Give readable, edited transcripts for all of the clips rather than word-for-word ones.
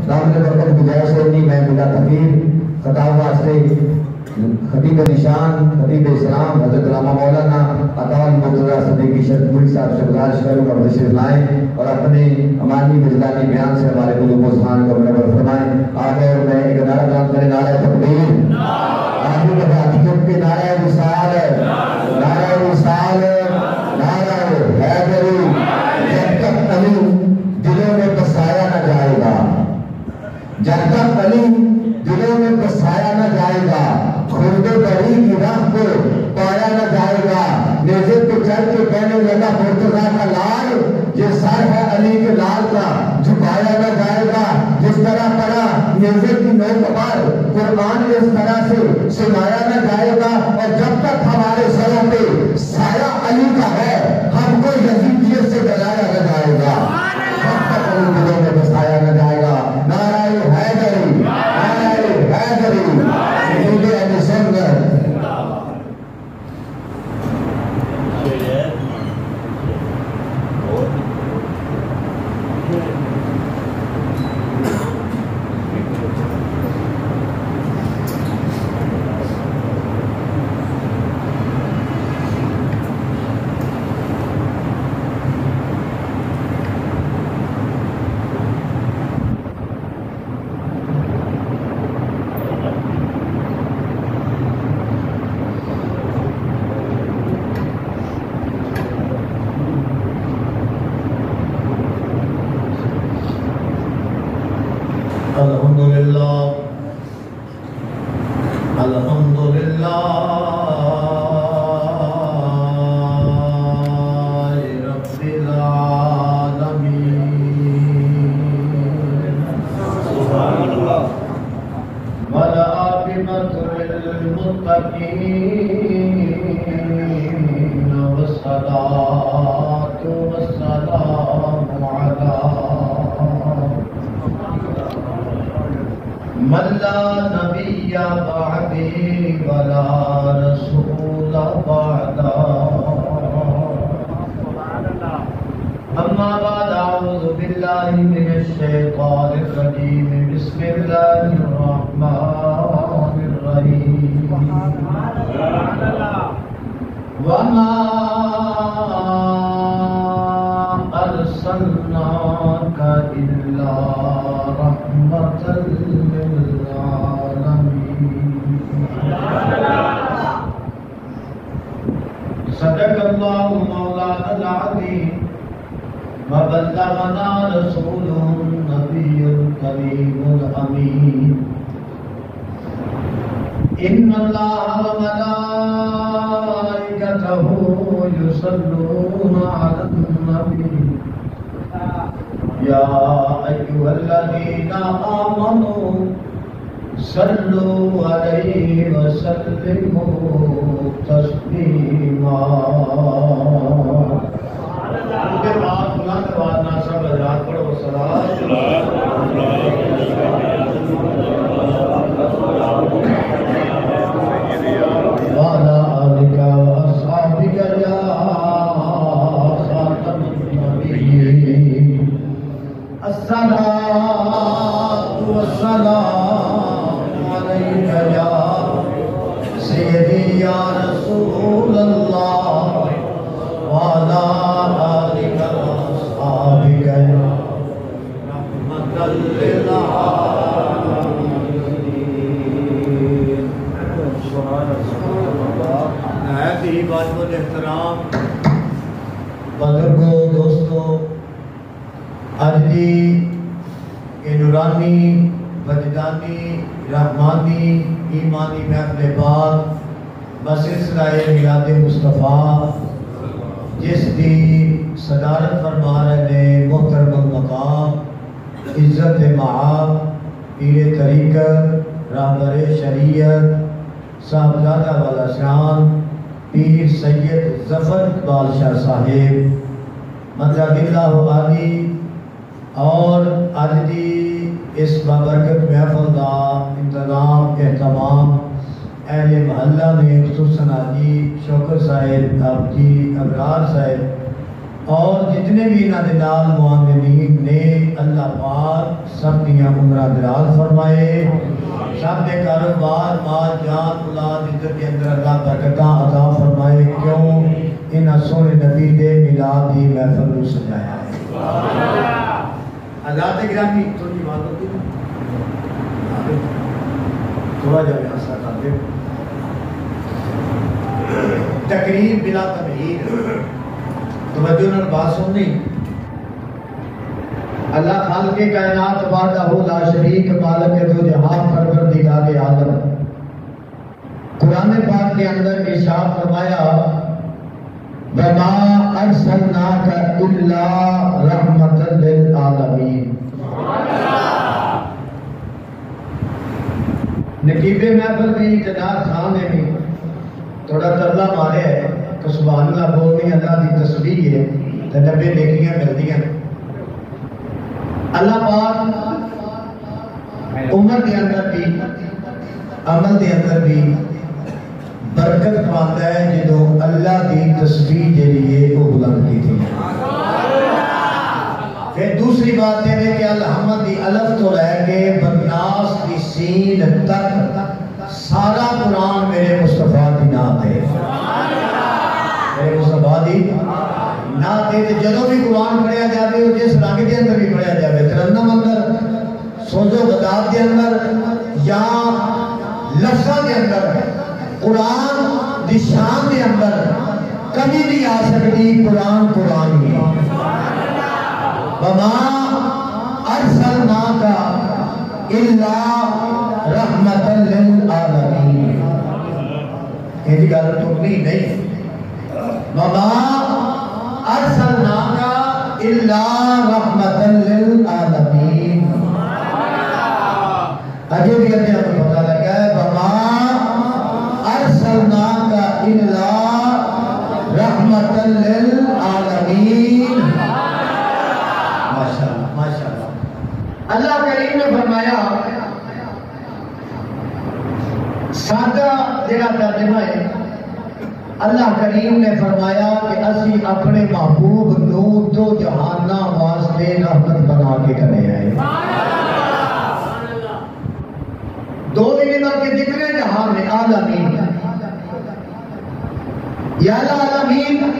رب نے برکت گزارش کرنی میں بلا تفیر خطاب واسطے خطیب نشان خطیب اسلام حضرت علامہ مولانا عطا المرتضیٰ صدیقی شیخ پوری صاحب سے گزارش کروں گا تشریف لائیں اور اپنے امانی وجدانی بیان سے ہمارے قلوب و اذہان کو منور فرمائیں. آخر میں ایک نعرہ بلند کریں، نعرہ تکبیر، آخر دفعہ حقیقت کے نعرہ وصال، نعرہ وصال، نعرہ حیدری. جب تک علی دلوں میں بسایا نہ جائے گا، جب تک علی دلوں میں بسایا نہ جائے گا، خلد بری کی راہ کو پایا نہ جائے گا. نیزے پہ چڑھ کے کہنے لگا مرتضیٰ کا لال، یہ سر ہے علی کے لال کا، جھکایا نہ جائے گا. جس طرح پڑا نیزے کی نوک پر قرآن اس طرح سے سنایا نہ جائے گا. اور جب تک ہمارے سروں پہ سایہ علی کا ہے، ہم کو یزیدیت سے ڈرایا نہ جائے گا، جب تک علی دلوں میں بسایا نہ جائے گا. نعرہ حیدری، نعرہ حیدری، شہید اہل سنت. صدق اللہ مولانا العظیم وبلغنا رسوله النبي الكريم الأمين. إن الله وملائكته يصلون على النبي يا أيها الذين آمنوا صلوا عليه وسلموا تسليما. کے بعد بلند آواز سب حضرات پڑھو صلاۃ وعلى آلك وأصحابك يا خاتم النبيين. الصلاة والسلام عليك يا سيدي يا رسول الله وعلى آلك وأصحابك يا رحمة للعالمين. نہایت ہی واجب الاحترام بزرگوں دوستوں، آج دی نورانی وجدانی رحمانی ایمانی محفل پاک بسلسلہ میلاد مصطفیٰ جس دی صدارت فرما رہے نے محترم المقام عزت معاب پیر طریقت رہبر شریعت صاحبزادہ والا شان پیر سید ظفر اقبال شاہ صاحب مدد اللہ عالی اور آج دی اس بابرکت محفل دا انتظام اہتمام اہل محلہ نے خصوصاً آجی شوکر صاحب آپ جی ابرار صاحب اور جتنے بھی انہاں دے نال معاونین نے اللہ پاک سب دیاں عمرہ دراز فرمائے، سب دے کاروبار مال جان اولاد عزت کے اندر اللہ برکتاں عطا فرمائے، کیوں انہاں سونے نبی دے میلاد دی محفل کو سجایا ہے۔ حضرات گرامی تھوڑی بات ہوتی ہے، تھوڑا جا ایسا کر دے، تقریر بلا تمہید، توجہ نال بات سننی۔ اللہ خالق کائنات وحدہ لا شریک مالک دو جہان پروردگار عالم، قرآن پاک کے اندر ارشاد فرمایا وما ارسلناک الا رحمۃ للعالمین۔ نقیب محفل بھی جناب خان نے بھی تھوڑا ترلا مارے ہے کہ سبحان اللہ بولنی اللہ کی تسبیح ہے تو 90 نیکیاں ملتی ہیں۔ اللہ پاک عمر کے اندر بھی عمل کے اندر بھی برکت پاتا ہے جدو اللہ کی تسبیح کے لیے وہ بلند کی تھی۔ پھر دوسری بات ہے کہ الحمد دی الف تو لے کے بناس کی سین تک سارا قرآن میرے مصطفیٰ کی نعت ہے، میرے مصطفیٰ کی نعت ہے۔ جدو بھی قرآن پڑھیا جائے وہ جس رنگ کے اندر بھی پڑھیا جائے، ترنم اندر، سوزو بدات کے اندر یا لفظہ کے اندر، قرآن دی شان کے اندر کبھی نہیں آ سکتی قرآن قرآن ہی۔ وما ارسلناک الا رحمۃ للعالمین، یہ جی گل ٹوٹنی نہیں۔ وما ارسلناک الا رحمۃ للعالمین، اجے بھی ہمیں پتہ لگا ہے وما ارسلناک الا رحمۃ للعالمین۔ اللہ کریم نے فرمایا، سادہ جگہ ترجمہ ہے، اللہ کریم نے فرمایا کہ اسی اپنے محبوب نو دو جہانہ واسطے رحمت بنا کے کرے آئے۔ دو نہیں کے جتنے جہان میں عالمین یا العالمین،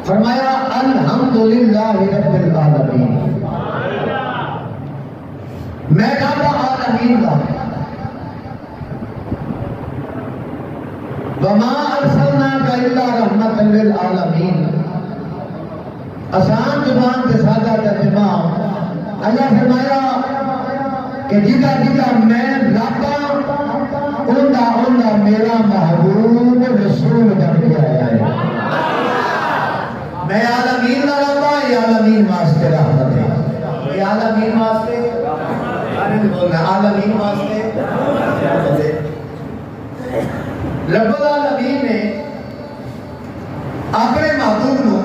فرمایا الحمدللہ رب العالمین، میں رب عالمین دا۔ وما ارسلناک الا رحمۃ للعالمین، آسان زبان کے سادہ ترجمہ، اللہ فرمایا کہ جدہ جدہ میں رب اوندا میرا محبوب رسول بن کے آیا ہے۔ میں عالمین نہ رہتا، یہ عالمین واسطے رحمت ہے، یہ عالمین واسطے عالمین واسطے رحمت ہے۔ رب العالمین نے اپنے محبوب نو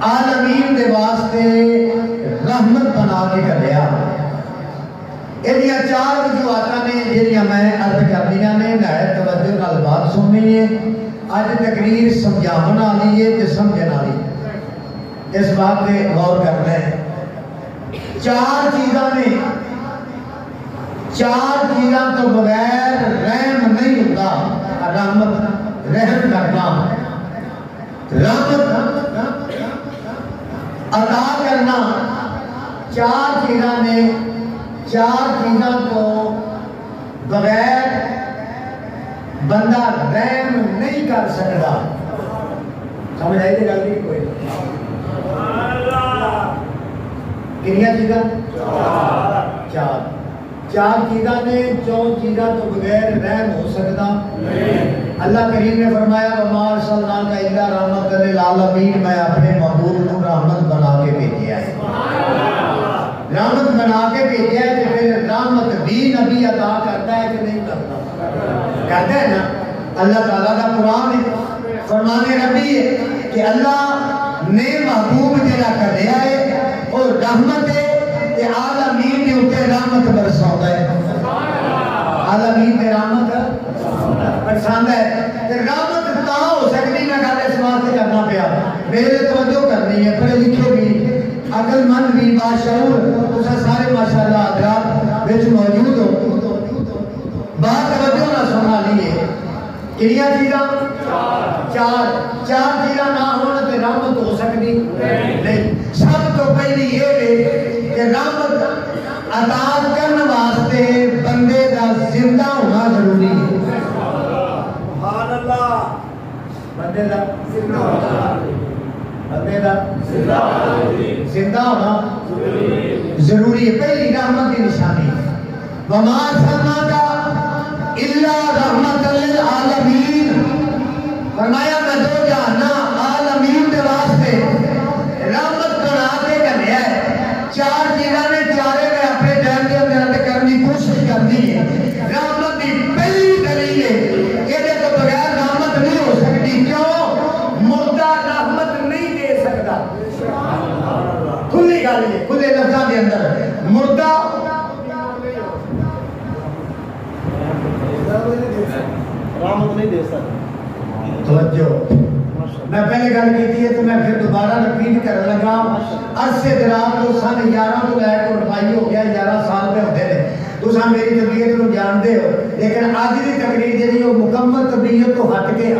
عالمین دے واسطے رحمت بنا کے کریا۔ یہ چار وجوہات نے جہاں میں عرض کردیاں نے، نہایت توجہ نال بات سننی ہے۔ اج تقریر سمجھاون والی ہے تے سمجھن والی، اس بات پہ غور کرنا ہے۔ چار چیزاں نے، چار چیزاں تو بغیر رحم نہیں ہوتا۔ رحمت، رحم کرنا، رحمت عطا کرنا، چار چیزاں نے، چار چیزاں تو بغیر بندہ رحم نہیں کر سکتا۔ سمجھ آئی تھی گل نہیں کوئی؟ کنیا چیزاں؟ چار چار چیزاں نے، چون چیزاں تو بغیر رحم ہو سکتا اللہ کریم نے فرمایا وما ارسلناک الا رحمۃ للعالمین، میں اپنے محبوب کو رحمت بنا کے بھیجا ہے، رحمت بنا کے بھیجا ہے۔ تو پھر رحمت بھی نبی عطا کرتا ہے کہ نہیں کرتا؟ کہتے ہیں نا، اللہ تعالیٰ کا قرآن ہے، فرمان ربی ہے کہ اللہ نے محبوب جڑا کریا ہے اور رحمت ہے کہ عالمین کے اوپر رحمت برساتا ہے، عالمین کے رحمت برساتا ہے۔ رحمت تا ہو سکتی، میں گل اس واسطے کرنا پیا میرے توجہ کرنی ہے، پڑھے لکھے بھی، عقل مند بھی، باشعور، تو سارے ماشاءاللہ حضرات بچ موجود ہو، بات توجہ نہ سنا لیے کنیا چیزاں؟ چار چیزاں نہ ہونا تو رحمت ہو سکتی نہیں۔ سب تو پہلی یہ ہے کہ رحمت عطا کرنے واسطے بندے دا زندہ ہونا ضروری ہے۔ سبحان اللہ، بندے دا زندہ ہونا ضروری ہے، پہلی رحمت کی نشانی ہے۔ وما ارسلناک الا رحمت للعالمین، فرمایا میں دو جہانا عالمین کے واسطے رحمت بنا کے گھلیا ہے۔ چار چیزاں نے چارے میں اپنے ٹائم کے اندر کرنے کی کوشش کرنی ہے۔ رحمت کی پہلی دلیل ہے کہ تو بغیر رحمت نہیں ہو سکتی، کیوں؟ مردہ رحمت نہیں دے سکتا۔ کھلی گل ہے، کھلے لفظوں کے اندر مردہ رحمت نہیں دے سکتا۔ توجہ، میں پہلے گل کی ہے تو میں پھر دوبارہ رپیٹ کرنے لگا۔ عرصے دراز تو سن 11 تو لے کے رفائی ہو گیا، 11 سال پہ ہوتے ہیں، تو میری طبیعت کو جانتے ہو، لیکن آج کی تقریر جی وہ مکمل طبیعت تو ہٹ گیا۔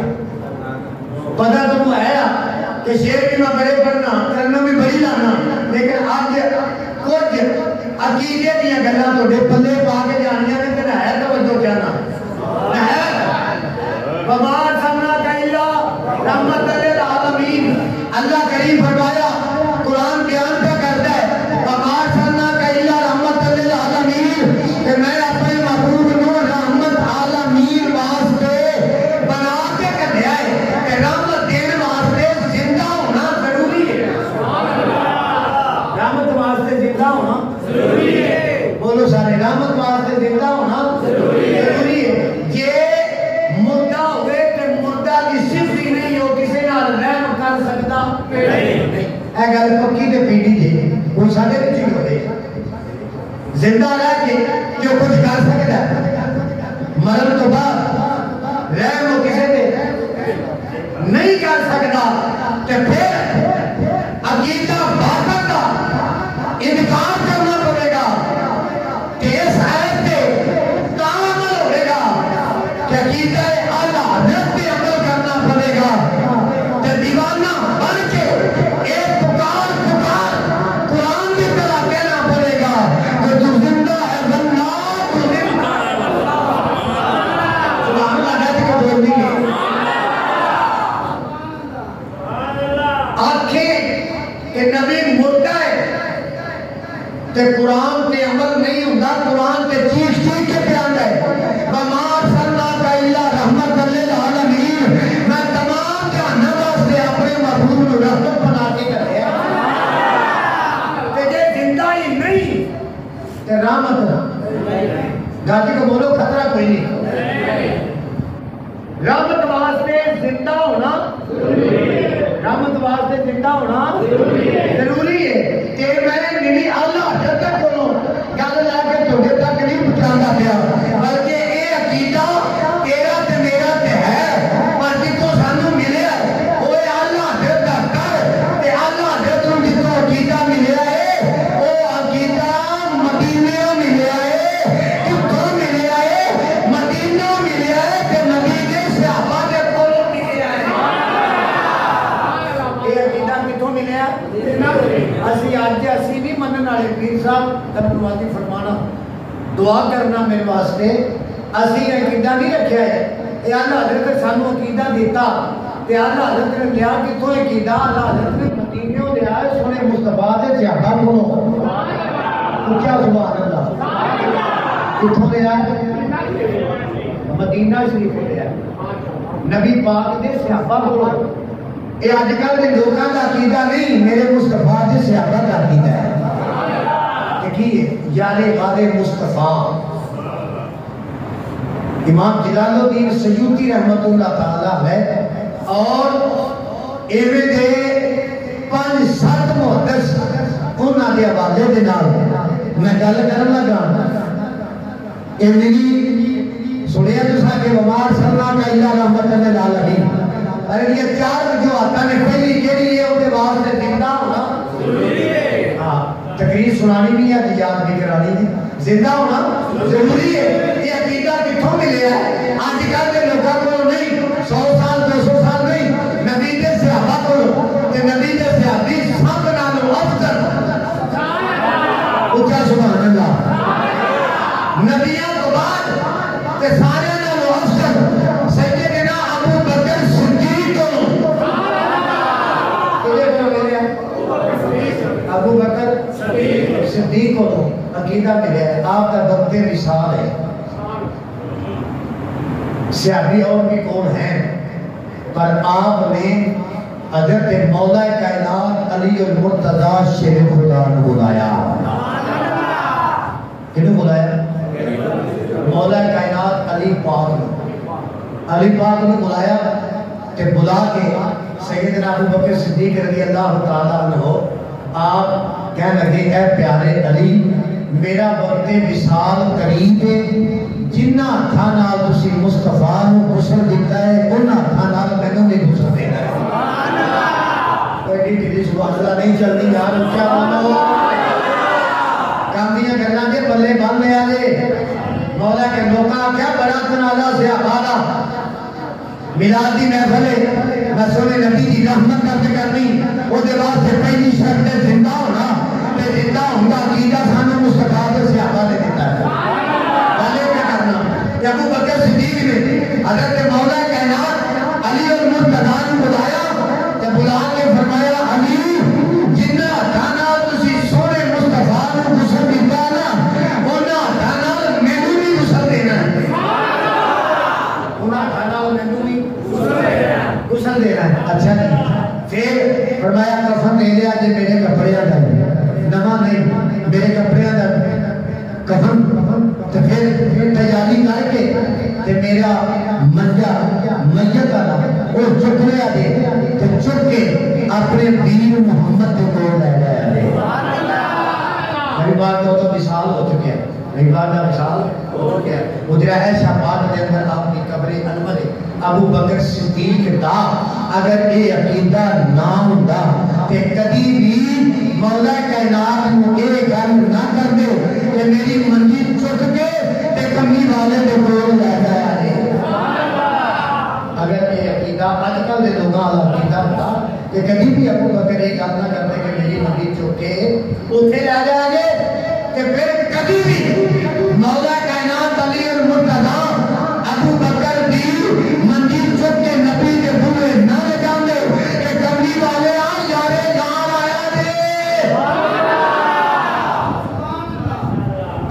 پتا تمہیں ہے کہ شیر بھی میں بڑے پڑھنا کرنا بھی بڑی لانا، لیکن آج کچھ عقیدے دیا گلاں تھوڑے پلے پا کے جانیاں نے کہ ہے توجہ کہنا ہے۔ وما ارسلناک الا رحمت للعالمین، اللہ کریم فرمایا، قرآن بیان پہ کرتا ہے وما ارسلناک الا رحمت للعالمین، کہ میں اپنے محبوب نو رحمت عالمین واسطے بنا کے کہیا ہے کہ رحمت دینے واسطے زندہ ہونا ضروری ہے۔ رحمت واسطے زندہ ہونا ضروری ہے، بولو سارے، رحمت واسطے زندہ ہونا ضروری ہے۔ یہ مردہ ہوئے کہ مردہ کی صفت ہی نہیں ہو، کسی نال رحم کر سکتا نہیں۔ اے گل پکی تے پیڑی جی کوئی سارے بچی ہوئے زندہ رہ کے جو کچھ کر سکتا ہے، مرن تو بعد رحم ہو کسی دے نہیں کر سکتا، کہ پھر عقیدہ باطل کا انکار کرنا پڑے گا، کہ اس آیت پہ تعامل ہوئے گا، کہ عقیدہ اعلیٰ حضرت پہ عمل کرنا پڑے گا، کہ دیوانہ بن کے ایک پکار قرآن کی طرح کہنا پڑے گا کہ تو زندہ ہے بندہ، تو زندہ ہے بندہ۔ سبحان اللہ کہتے کہ بول دیئے آنکھیں کہ نبی مردہ ہے کہ قرآن پہ عمل نہیں ہوتا، قرآن پہ چیخ کے پیان ہے وما ارسلناک الا رحمت للعالمین، میں تمام جہانوں واسطے اپنے محبوب کو رحمت بنا کے کرے کہ یہ زندہ ہی نہیں کہ رحمت گاجی کو بولو خطرہ کوئی نہیں۔ رحمت واسطے زندہ ہونا رحمت واسطے زندہ ہونا ضروری ہے، کہ میں میری اللہ حضرت کو گل لا کے تھوڑے تک نہیں پہنچانا پیا، بلکہ یہ عقیدہ تیرا تے میرا تے ہے، پر جتوں سانو ملیا وہ اللہ حضرت کا کر، تے اللہ حضرت کو جتوں عقیدہ ملیا ہے وہ عقیدہ مدینے ملیا ہے، کتوں ملیا ہے؟ مدینہ ملیا ہے، کہ نبی کے صحابہ کے کول ملیا ہے۔ یہ عقیدہ کتوں ملیا؟ اسی آج اسی نہیں منن والے پیر صاحب تنوادی فرمانا دعا کرنا میرے واسطے، اسی عقیدہ نہیں رکھیا ہے، اے اللہ حضرت نے سانو عقیدہ دیتا، تے اللہ حضرت نے لیا کتوں عقیدہ؟ اللہ حضرت نے مدینیوں لیا ہے سونے مصطفیٰ دے صحابہ کولوں۔ کیا سبحان اللہ، کتوں لیا ہے؟ مدینہ شریف لیا ہے، نبی پاک دے صحابہ کولوں۔ یہ آج کل کے لوگوں کا عقیدہ نہیں، میرے مصطفیٰ کے صحابہ کا عقیدہ ہے کہ یار غار مصطفیٰ۔ امام جلال الدین سیوطی رحمت اللہ تعالی ہے، اور ایویں دے 5-7 محدث انہاں دے حوالے دے نال میں گل کرن لگا۔ ایویں سنیا تساں کہ وما ارسلناک الا رحمت للعالمین، ارے یہ چار وجوہات نے پہلی کیڑی ہے وہ واسطے زندہ ہونا ضروری ہے. ہاں تقریر سنانی بھی ہے یاد بھی کرانی ہے. زندہ ہونا ضروری ہے. یہ عقیدہ کتوں ملیا ہے؟ آج کل کے لوگوں کو نہیں 100 سال 200 سال نہیں نبی دے صحابہ کو تے نبی دے صحابی سب نالوں افضل اچھا سبحان اللہ نبیوں کو بعد تے سارے نالوں افضل سیدنا ابو بکر صدیق کو ابو بکر صدیق کو عقیدہ ملیا ہے. آپ کا وقت مثال ہے. صحابی اور بھی کون ہیں پر آپ نے حضرت مولا کائنات علی المرتضی شیر خدا نے بلایا. کنوں بلایا؟ مولا کائنات علی پاک نے. علی پاک نے بلایا کہ بلا کے سیدنا ابو بکر صدیق رضی اللہ تعالیٰ عنہ آپ کہنے لگے اے پیارے علی میرا وقت وصال قریب ہے. جنہ ہاتھاں نال تسی مصطفیٰ نو غسل دیتا ہے انہاں ہاتھاں نال مینوں بھی غسل دینا ہے. کوئی ڈیلی سبحان اللہ نہیں چلتی یار اونچا بولو. کام دیاں گلاں دے بلے بن لیا جے. مولا کے لوکاں کیا بڑا تنازع صحابہ دا میلاد دی محفل ہے. میں سونے نبی دی رحمت کرتے کرنی او دے واسطے پہلی شرط ہے زندہ ہونا. تے زندہ ہوندا عقیدہ سانو مصطفیٰ دے صحابہ نے دیتا ہے. ابو بکر صدیق نے حضرت مولا کائنات علی المرتضی کو بلایا تے بلا کے فرمایا علی جنہ ہاتھاں تسی سونے مصطفیٰ نو غسل دیتا نا انہاں ہاتھاں مینوں بھی غسل دینا ہے. انہاں ہاتھاں مینوں بھی غسل دینا ہے. اچھا جی پھر فرمایا کفن لے لیا جے میرے کپڑیاں دا نواں نہیں میرے کپڑیاں دا کفن تو پھر تیاری کر کے تے میرا منجا میت والا وہ چک لیا دے تے چک کے اپنے دین محمد کے کول لے گیا دے. میری بات تو مثال ہو چکی ہے. میری بات کا مثال ہو چکی ہے. ادھر ہے شہباد کے اندر آپ کی قبر انور ہے. ابو بکر صدیق دا اگر یہ عقیدہ نہ ہوندا تے کبھی بھی مولا کائنات کو یہ گل نہ کر دے کہ میری منجی چک کے تے کمی والے دے کول لے جایا ہے. اگر یہ عقیدہ آج کل دے لوگاں والا عقیدہ ہوتا کہ کبھی بھی ابو بکر یہ گل نہ کرتے کہ میری منجی چک کے اوتھے لے جائیں گے کہ پھر کبھی بھی مولا کائنات علی المرتضی ابو بکر دی منجی چک کے نبی کے بوئے نہ لے جاندے کہ کمی والے آ یارے جان آیا دے.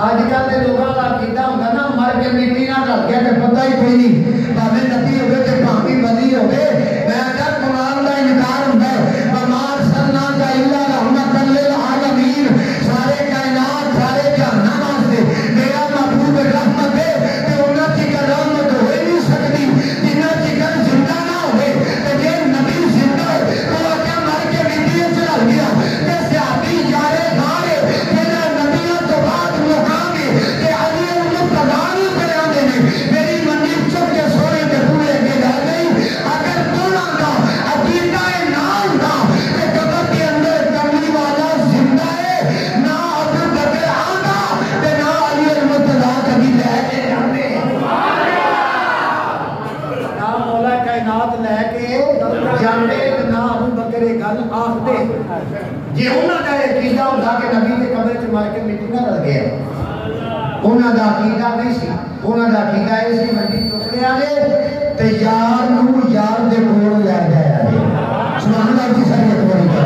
آج کل کے لوگوں کا عقیدہ ہوگا نا مر کے مٹی نہ ڈل گیا کہ پتہ ہی کوئی نہیں بھاوے نبی ہوئے کہ بھاوی ولی ہوئے. میں کہا قرآن کا انکار ہوتا ہے وما ارسلناک الا رحمۃ للعالمین. سارے کائنات سارے جہان واسطے میرا محبوب رحمت ہے کہ انہاں کی رحمت ہو ہی نہیں سکتی جنہاں کی گل زندہ نہ ہوئے. کہ جے نبی زندہ ہے تو کیا مر کے مٹی چڑھ گیا کہ صحابی یارے گھارے جنہاں نبیوں تو بعد مقامی کہ علی المرتضی کرا دے میری منی چک کے سونے کے پورے کے جا گئی. اگر توڑا دا عقیدہ نہ ہوتا کہ قبر کے اندر کملی والا زندہ ہے نہ ابو بکر آندا تے نہ علی المرتضی کبھی لے کے جاندے. نہ مولا کائنات لے کے جاندے نہ ابو بکر گل آخدے. جے انہاں دا عقیدہ ہوندا کہ نبی کے قبر چ مر کے مٹی نہ رل گیا انہاں دا عقیدہ نہیں سی. انہاں دا عقیدہ یہ سی منڈی چک لیا دے تے یار نو یار دے کول لے جایا دے. سبحان اللہ کی شریعت بڑی ہے.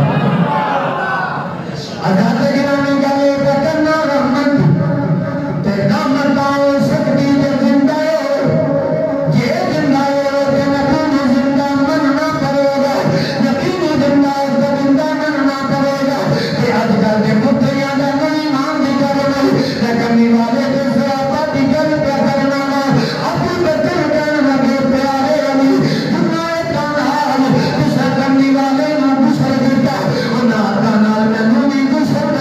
حضرت گرامی گلے پتنا رحمت تے رحمت آؤ سکتی تے زندہ ہو یہ زندہ ہو تے نبی نے زندہ مننا کرے گا. نبی نے زندہ تے زندہ مننا کرے گا. تے اج کل دے متیاں دا نہیں مان دی کرنا تے کمی والے دے صحابہ دی گل پہ کرنا ابو بکر کہن لگے پیارے علی دنیا تنہا کسا کمی والے نو گسل دیتا انہاں دا نال مینوں بھی گسل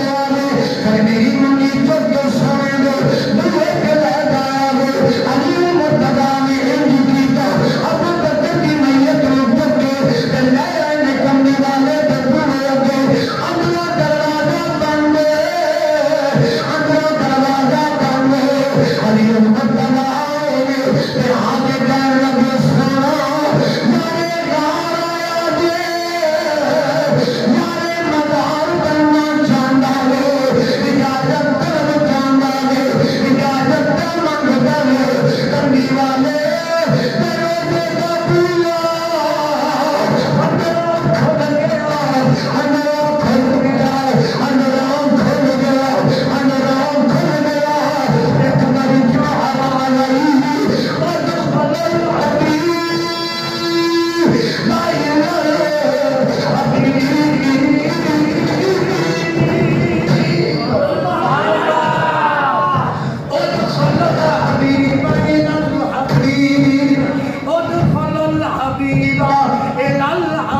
اللہ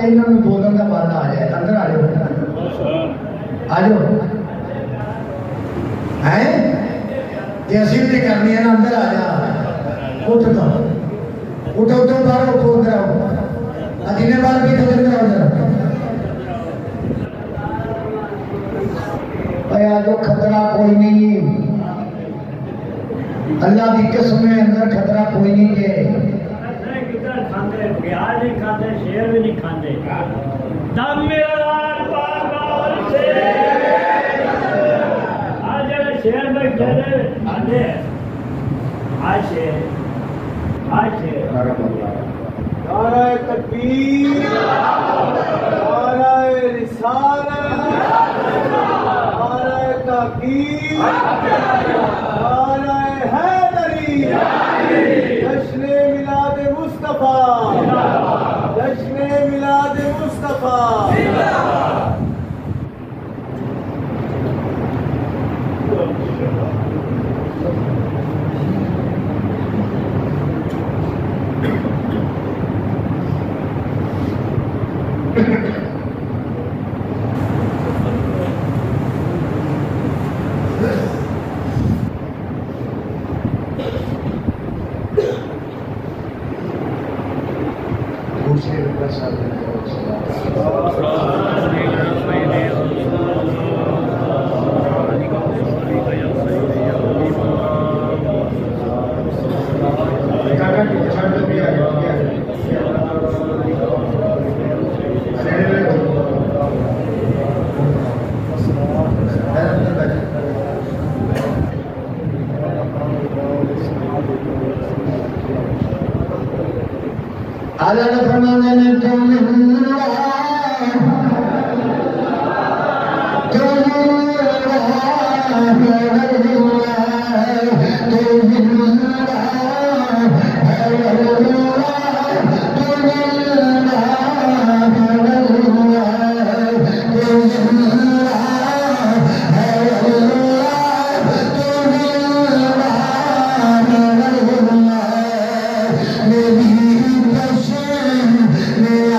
تو انہوں نے بولنے کا بات آ جائے اندر آ جاؤ آ جاؤ ہے کہ اسی بھی کرنی ہے نا اندر آ جا اٹھ تو اٹھو تو باہر اٹھو اندر آؤ ادینے بار بھی تو اندر آؤ ذرا اے آجو خطرہ کوئی نہیں اللہ کی قسم میں اندر خطرہ کوئی نہیں ہے پیاز نہیں کھاتے شیر بھی نہیں کھاتے دم میرا آج شیر بیٹھے آدھے آج شیر نعرہ تکبیر نعرہ رسالت نعرہ تحقیق نعرہ حیدری جشن میلاد مصطفیٰ جشن میلاد مصطفیٰ اللہ نے فرمایا نے میری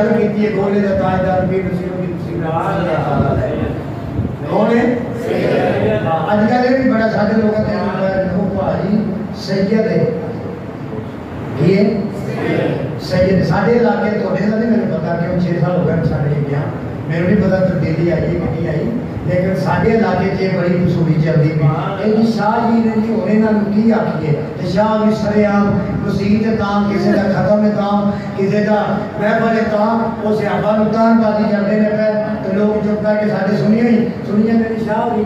گل کی گولے کا تاجدار پیر نصیر الدین کون ہے؟ اج کل یہ بھی بڑا سارے لوگوں نے بھائی سید ہے سید سارے علاقے تھوڑے کا نہیں میرے پتا کہ 6 سال ہو گئے سارے گیا میرے نہیں پتا تبدیلی آئی کہ نہیں آئی لیکن سارے علاقے چ بڑی خوشبوئی چلتی پی یہ شاہ جی نے جی ہونے نہ کی آخیے شاہ بھی سرے عام مسیح تام کسی کا ختم ہے تام کسی کا محفل ہے تام وہ سیابا نتان بازی کرتے ہیں پہ تو لوگ چپ کر کے سارے سنیے ہی سنیے میری شاہ بھی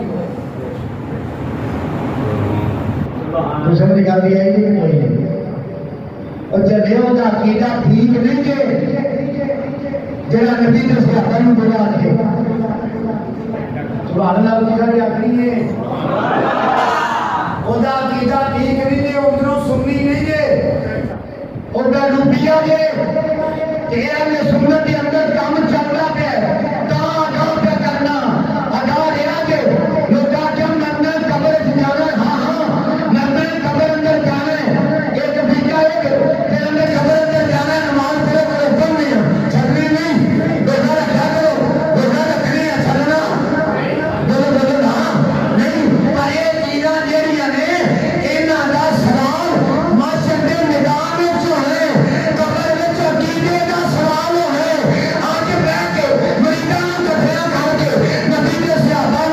تو سمجھ گل بھی آئی کہ کوئی نہیں اور جب وہ عقیدہ ٹھیک نہیں کہ جڑا نبی نے صحابہ نوں بلا کے سبحان اللہ کی گل آخری ہے وہ عقیدہ ٹھیک نہیں ہے ادھروں سنی نہیں ہے ادھر روپیہ جے تیرا نے سنت کے اندر کام چلتا پیا تا پہ کرنا ادا رہا کہ لوگا کیا نندن قبر جانا ہاں ہاں نندن قبر اندر جانا ایک بیٹا ایک پھر اندر قبر اندر جانا نماز پڑھے بڑے حکم نہیں چلنی نہیں روزہ رکھا کرو روزہ رکھنے چلنا بولو ہاں نہیں پر یہ چیزاں جہاں نے یہاں کا سوال معاشر کے نظام ہونے قبر میں عقیدے کا سوال ہونے آج بہ کے مریداں کٹھیا کر کے نبی کے صحابہ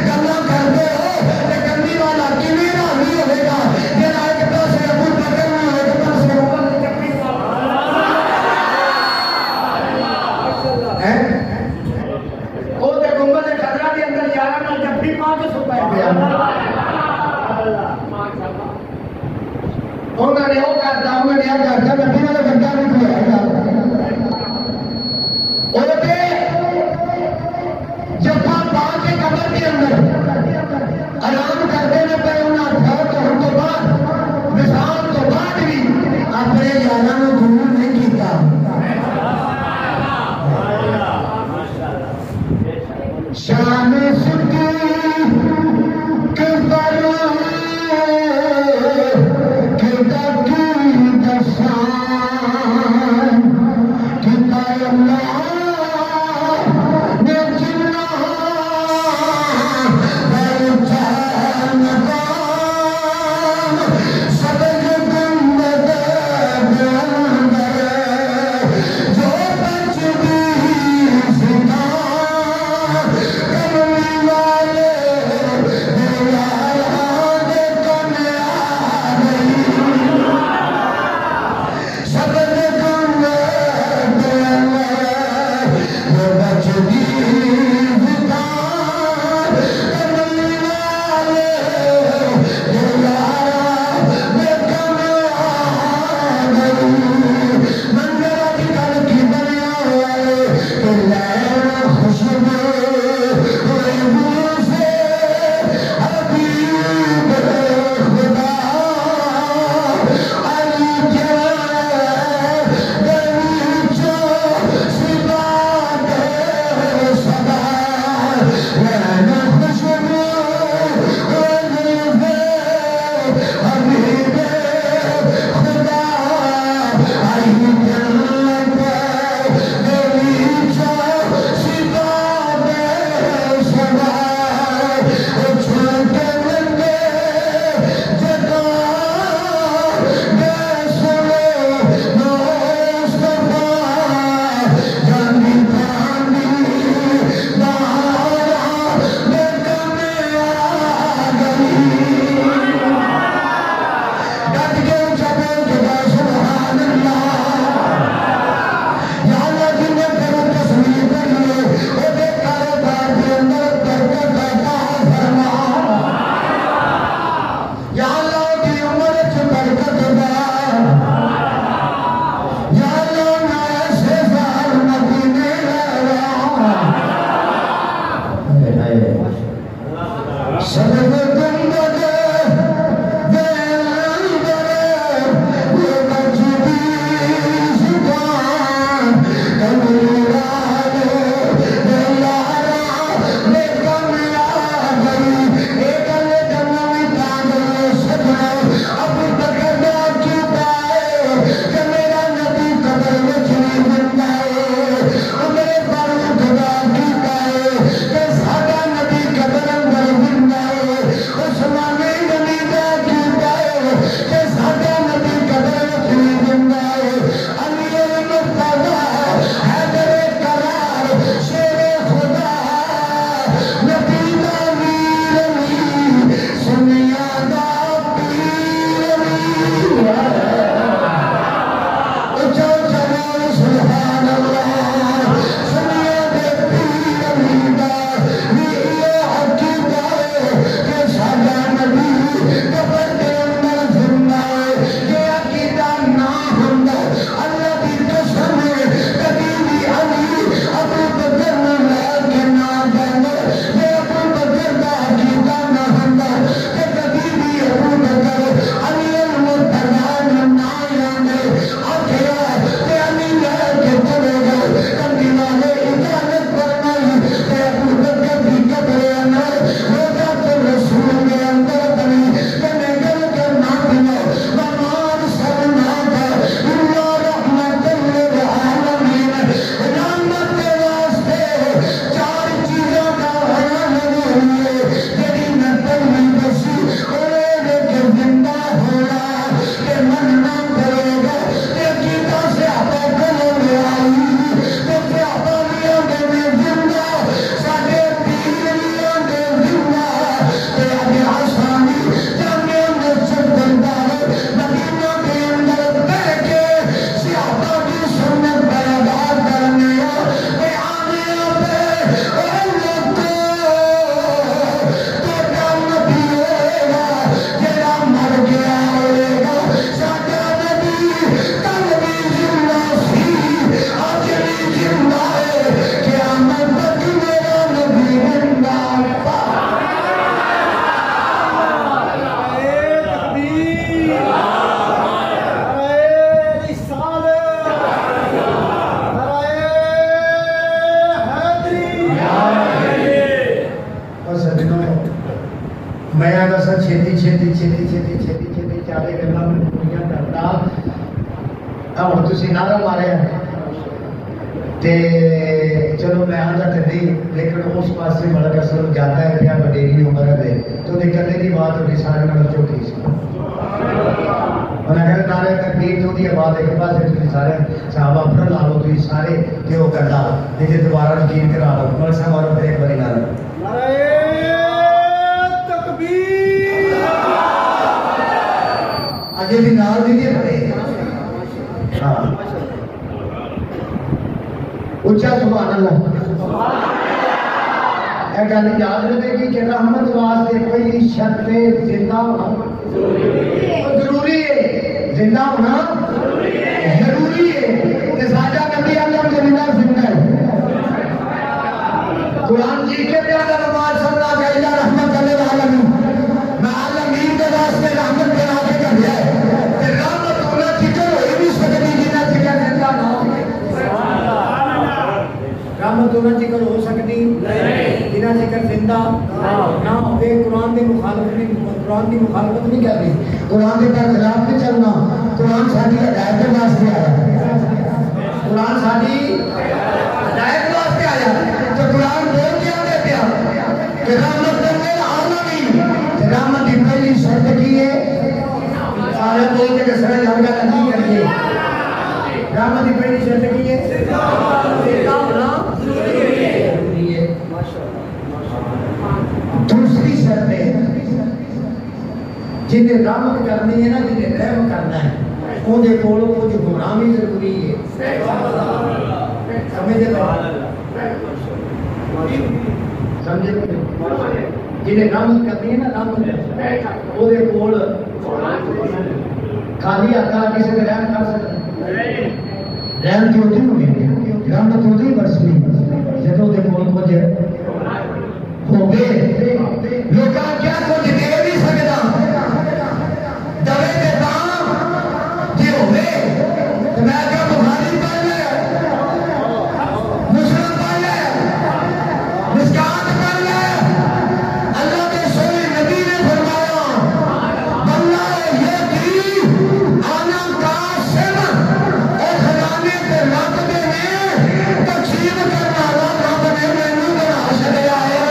گلا کرتے ہو کہ گندی والا کیویں راضی ہوئے گا جہاں ایک پاسے ابو بکر نہیں ہوئے ایک پاسے عمر چپی وہ تے گنبد خضرا کے اندر یارہ نال جپی پا کے ستا ہے پیا انہوں نے وہ کرتا انہوں نے یہ کرتا نبی نے بندہ نہیں کھلایا وہ جفا پا کے قبر کے اندر آرام کرتے ہیں پہ انہیں فوت ہونے تو بعد وصال تو بعد بھی اپنے یاراں نوں دور نہیں کیتا شان صدیق پر سا چھتی چھتی چھتی چھتی چھتی چھتی چارے گلا میں پوریاں کرتا ہوں تسی نعرہ مارے تے چلو میں آدھا تے نہیں لیکن اس پاس سے ملک اصل جاتا ہے کیا بڑیری عمر ہے تو نکلنے کی بات ہوتی سارے نال چوکی سی انہیں کہا نعرہ تکبیر تو دی آواز ایک پاس ہے تسی سارے صحابہ پڑھ لا لو تسی سارے کیوں کردا لیکن دوبارہ یقین کرا لو ملک صاحب اور پھر ایک باری نعرہ آگے بھی نال دیجئے پڑے ہاں اچھا سبحان اللہ اے گل یاد رکھے کہ رحمت واسطے کوئی شرط زندہ ہونا ضروری ہے زندہ ہونا ضروری ہے کہ ساجا نبی الحمدللہ زندہ ہے قرآن جی کے پیارا نماز صلی اللہ علیہ رحمت للعالمین میں عالمین کے واسطے رحمت بنا کے کر دیا ہے کہ رحمت ہونا ذکر ہوئی بھی سکتی جنہ ذکر زندہ نہ ہو رحمت ہونا ذکر ہو سکتی جنہ ذکر زندہ نہ ہوئے قرآن کی مخالفت نہیں کرنی قرآن کے خلاف نہیں چلنا قرآن ساری ہدایت واسطے آیا قرآن ساری ہدایت واسطے آیا تو قرآن بول کیا دیتے ہیں کہ رحمت للعالمین رحمت کی پہلی شرط کی ہے سارے بول کے سارے لگا نہیں کریے رحمت کی پہلی شرط کی ہے زندہ ہونا ضروری ہے دوسری شرط ہے جنہیں رحمت کرنی ہے نا جنہیں رحم کرنا ہے انہیں کولوں کچھ ہونا بھی ضروری ہے سمجھے سمجھے جنہیں رحمت کرنی ہے نا رحمت انہیں کول خالی آتا کسی نے رحم کر سکتا رحم کی ہوتی ہوئی رحمت ہوتی ہی برسنی جب وہ کول کچھ ہو گئے لوگاں کیا کچھ دے بھی سکتا دوے کے دام جی ہو گئے تو میں کیا بخاری پڑھ لے مسلم پڑھ لے مسکات پڑھ لے اللہ کے سوئے نبی نے فرمایا بندہ یہ دی آنا قاسم اور خزانے کے رب دے میں تقسیم کرنا رب نے مینوں بنا چھڈیا ہے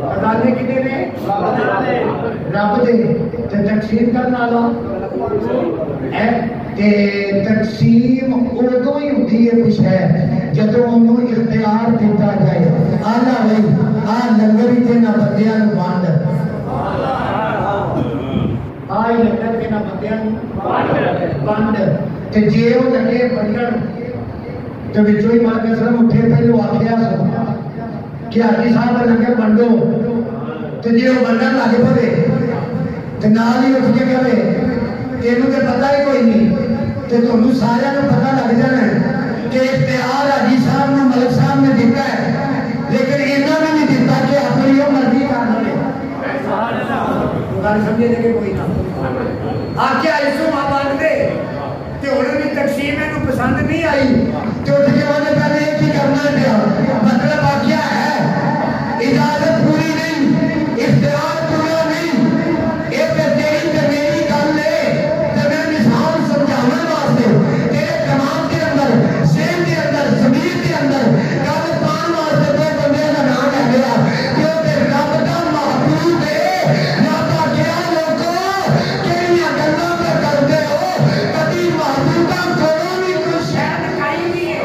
خزانے کتے نے رب دے تے تقسیم کرنا والا تے تقسیم ادو ہی ہوتی ہے کچھ ہے جدو انہوں اختیار دیتا جائے آنا بھائی آ لنگر ہی نہ بندیاں بانڈ آئی لنگر کے نہ بندیاں بانڈ تے جے وہ لگے بنڈن تو بچوں ہی مارکہ سلام اٹھے پہلو آکھیا سو کہ حاجی صاحب لنگر بنڈو تو جی وہ بنڈن لگے پڑے تو نال ہی اٹھ کے کرے تینوں تے پتہ ہی کوئی نہیں تے تمہیں سارے کو پتہ لگ جانا ہے کہ اختیار حاجی صاحب نے ملک صاحب نے دیتا ہے لیکن انہوں نے نہیں دیتا کہ اپنی وہ مرضی کر لے گل سمجھے کہ کوئی نہ آ کے ایسو ماں بانٹ دے تے انہوں نے تقسیم انہوں پسند نہیں آئی تو اٹھ کے وہ پہلے ایک ہی کرنا پیا مطلب واقعہ ہے اجازت پوری نہیں اختیار پورا نہیں ایک تیری تے میری گل ہے تے میں مثال سمجھانے واسطے تیرے دماغ کے اندر ذہن کے اندر ضمیر کے اندر گل پان واسطے دو بندے کا نام ہے گیا کہ تے رب دا محبوب ہے رب کیا لوگوں کیڑیاں گلاں تے کردے ہو کبھی محبوبہ کولوں بھی کچھ شاید کھائی نہیں ہے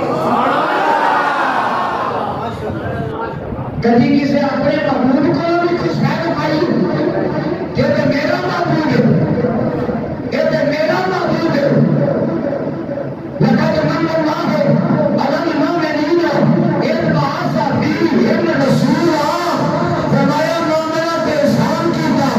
کبھی کسی اپنے محبوب کو بھی کچھ شاید کھائی یہ تو میرا محبوب ہے یہ تو میرا محبوب ہے لقد من اللہ ہے علم المؤمنین اذ بعث فیہم رسولا فرمایا مومنوں پہ احسان کیتا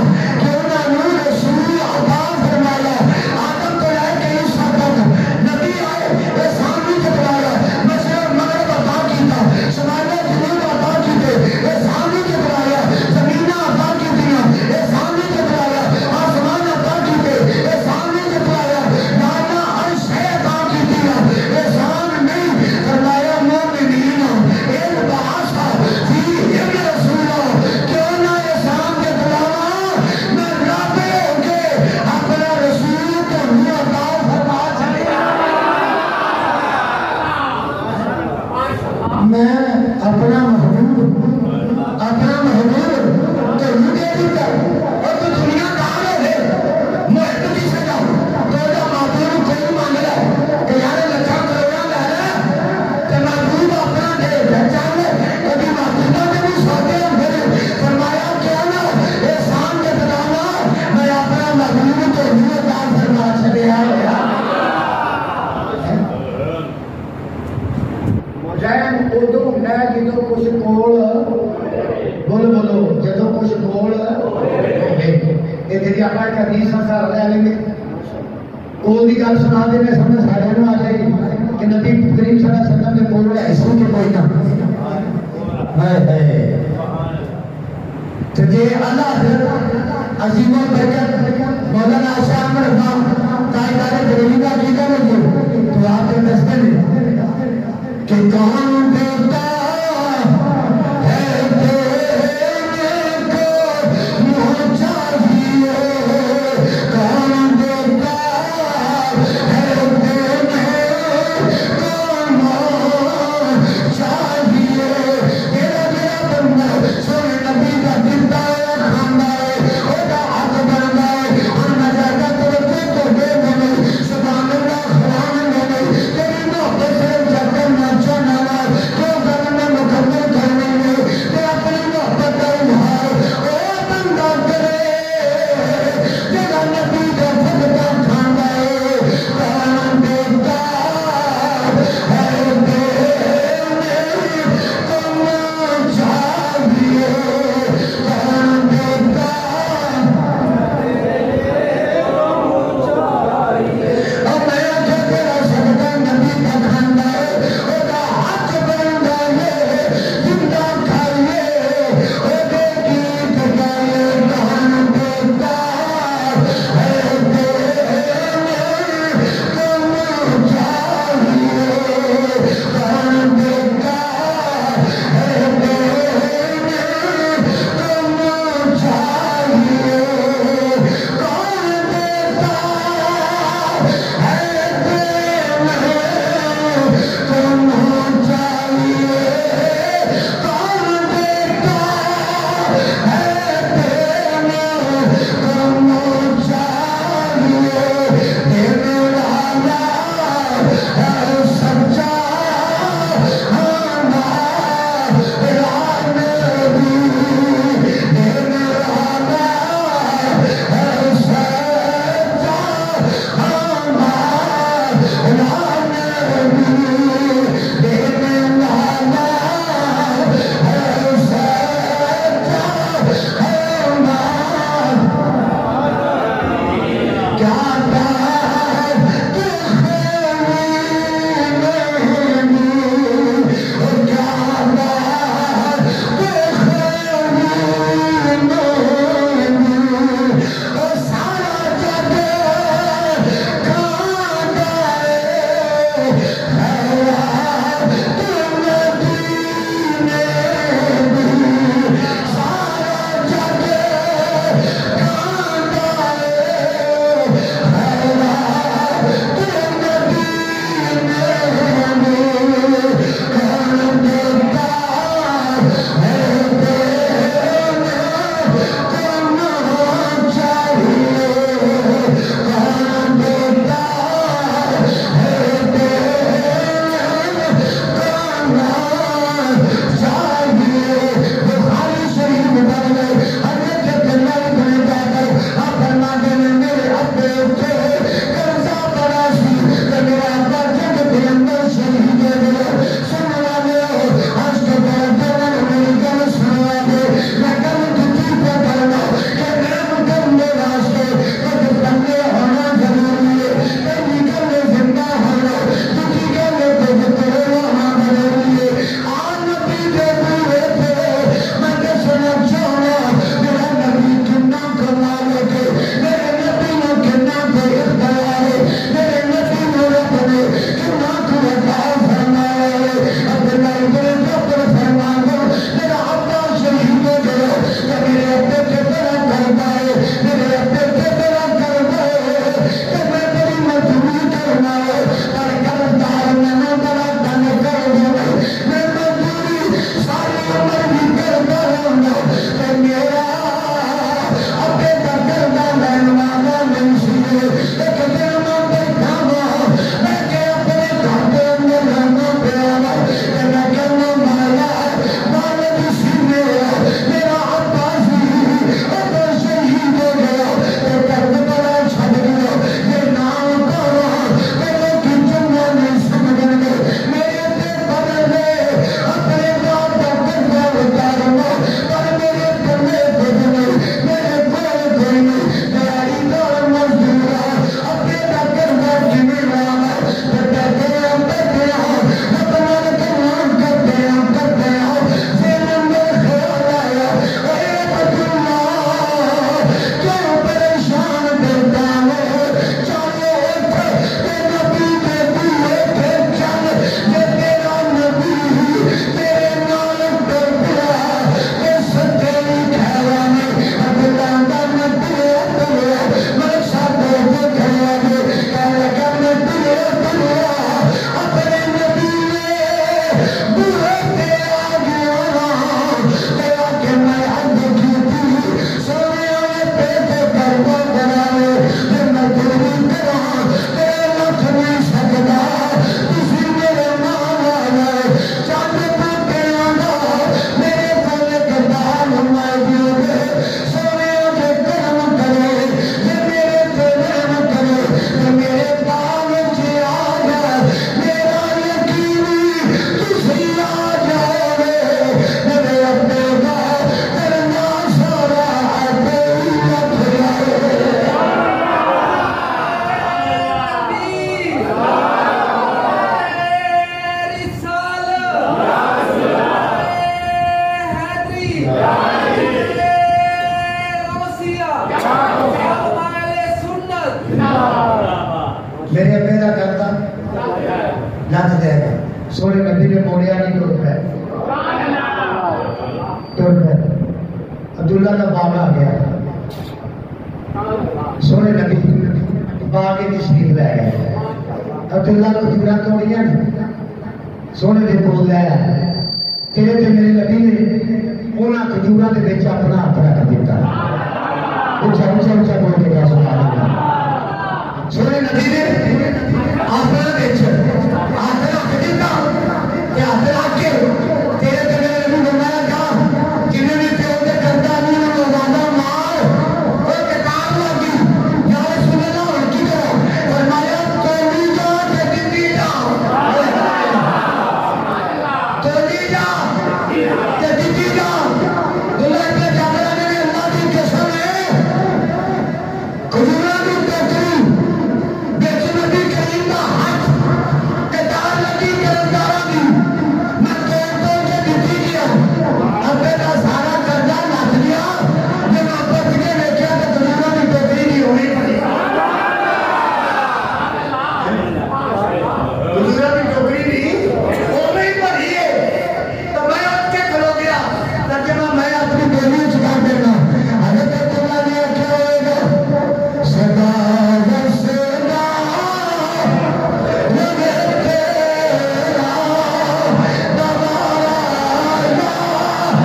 کہ انہوں نے رسول عطا فرمایا آدم کو لے کے عیسیٰ تک نبی آئے احسان بھی جتوایا مشرق مغرب عطا کیتا شمال جنوب عطا کیتے میں اپنا محبوب تو مجھے بھی کر اور تو دنیا دار ہے محبت بھی سجا تو جا محبوب کوئی مانگ رہا ہے کہ یار لچھا کروڑا لے رہا کہ محبوب اپنا دے پہچان لے کبھی محبوبہ نے بھی سوچے پھر فرمایا کیا نا احسان کے بتانا میں اپنا محبوب تو دنیا دار فرما چلے آیا مجاہد اردو ہوندا ہے جدوں کچھ کول بولو جدوں کچھ کول ہوے اے تیری اپا ایک حدیث سر لے لیں گے کول دی گل سنا دے میں سمجھ سارے نوں آ جائے گی کہ نبی کریم صلی اللہ علیہ وسلم دے کول ایسو کہ کوئی نہ ہائے تو جے اللہ حضرت عظیم البرکت مولانا شاہ احمد خان تاجدار بریلی کا عقیدہ نہیں تو آپ کے دستے میں کہ کون دیتا ہے دینے کو منہ چاہیے کون دیتا ہے دینے کو منہ چاہیے میرا بندہ سن نبی کا دیتا ہے کھانا ہے خدا حق بننا ہے اور نظر تو دے دے سبحان اللہ خران دے تیری محبت سے جگہ نہ جانا نبی نے موڑیا نہیں ٹر پہ عبداللہ کا باغ آ گیا سونے نبی باغ کی تشریف لے گئے عبداللہ کو کھجورا توڑیاں سونے دے کول لے تیرے تے میرے نبی نے انہاں کھجورا دے وچ اپنا ہاتھ رکھ دیتا اچھا اچھا اچھا بول کے کہا سبحان اللہ سونے نبی نے اپنا وچ ہاتھ رکھ دیتا کہ ہاتھ رکھ کے تیرے تے میرے نبی نے فرمایا جا جنہیں بھی پیو دے کرتا نہیں انہوں روزانہ مار وہ کتاب لگی یا رسول اللہ ان کی کرو فرمایا توڑی جا تے دتی جا توڑی جا تے دتی جا دلہن پہ جاگرہ نے اللہ کی قسم ہے کھجورہ کی ٹوکری بیچ نبی کریم کا ہاتھ کتاب لگی کرندارہ دی میں توڑ کے دتی گیا ابے کا سارا قرضہ نس گیا جب آپ بچ کے دیکھا تو کھجورہ کی ٹوکری نہیں ہونی پڑی کھجورہ کی ٹوکری نہیں ہونی پڑی ہے تو میں اٹھ کے کھلو گیا ترجمہ میں اپنی بیوی چکا دینا حضرت اللہ نے کیا ہوئے گا صدا و صدا لگے تیرا دوبارہ یا رسول اللہ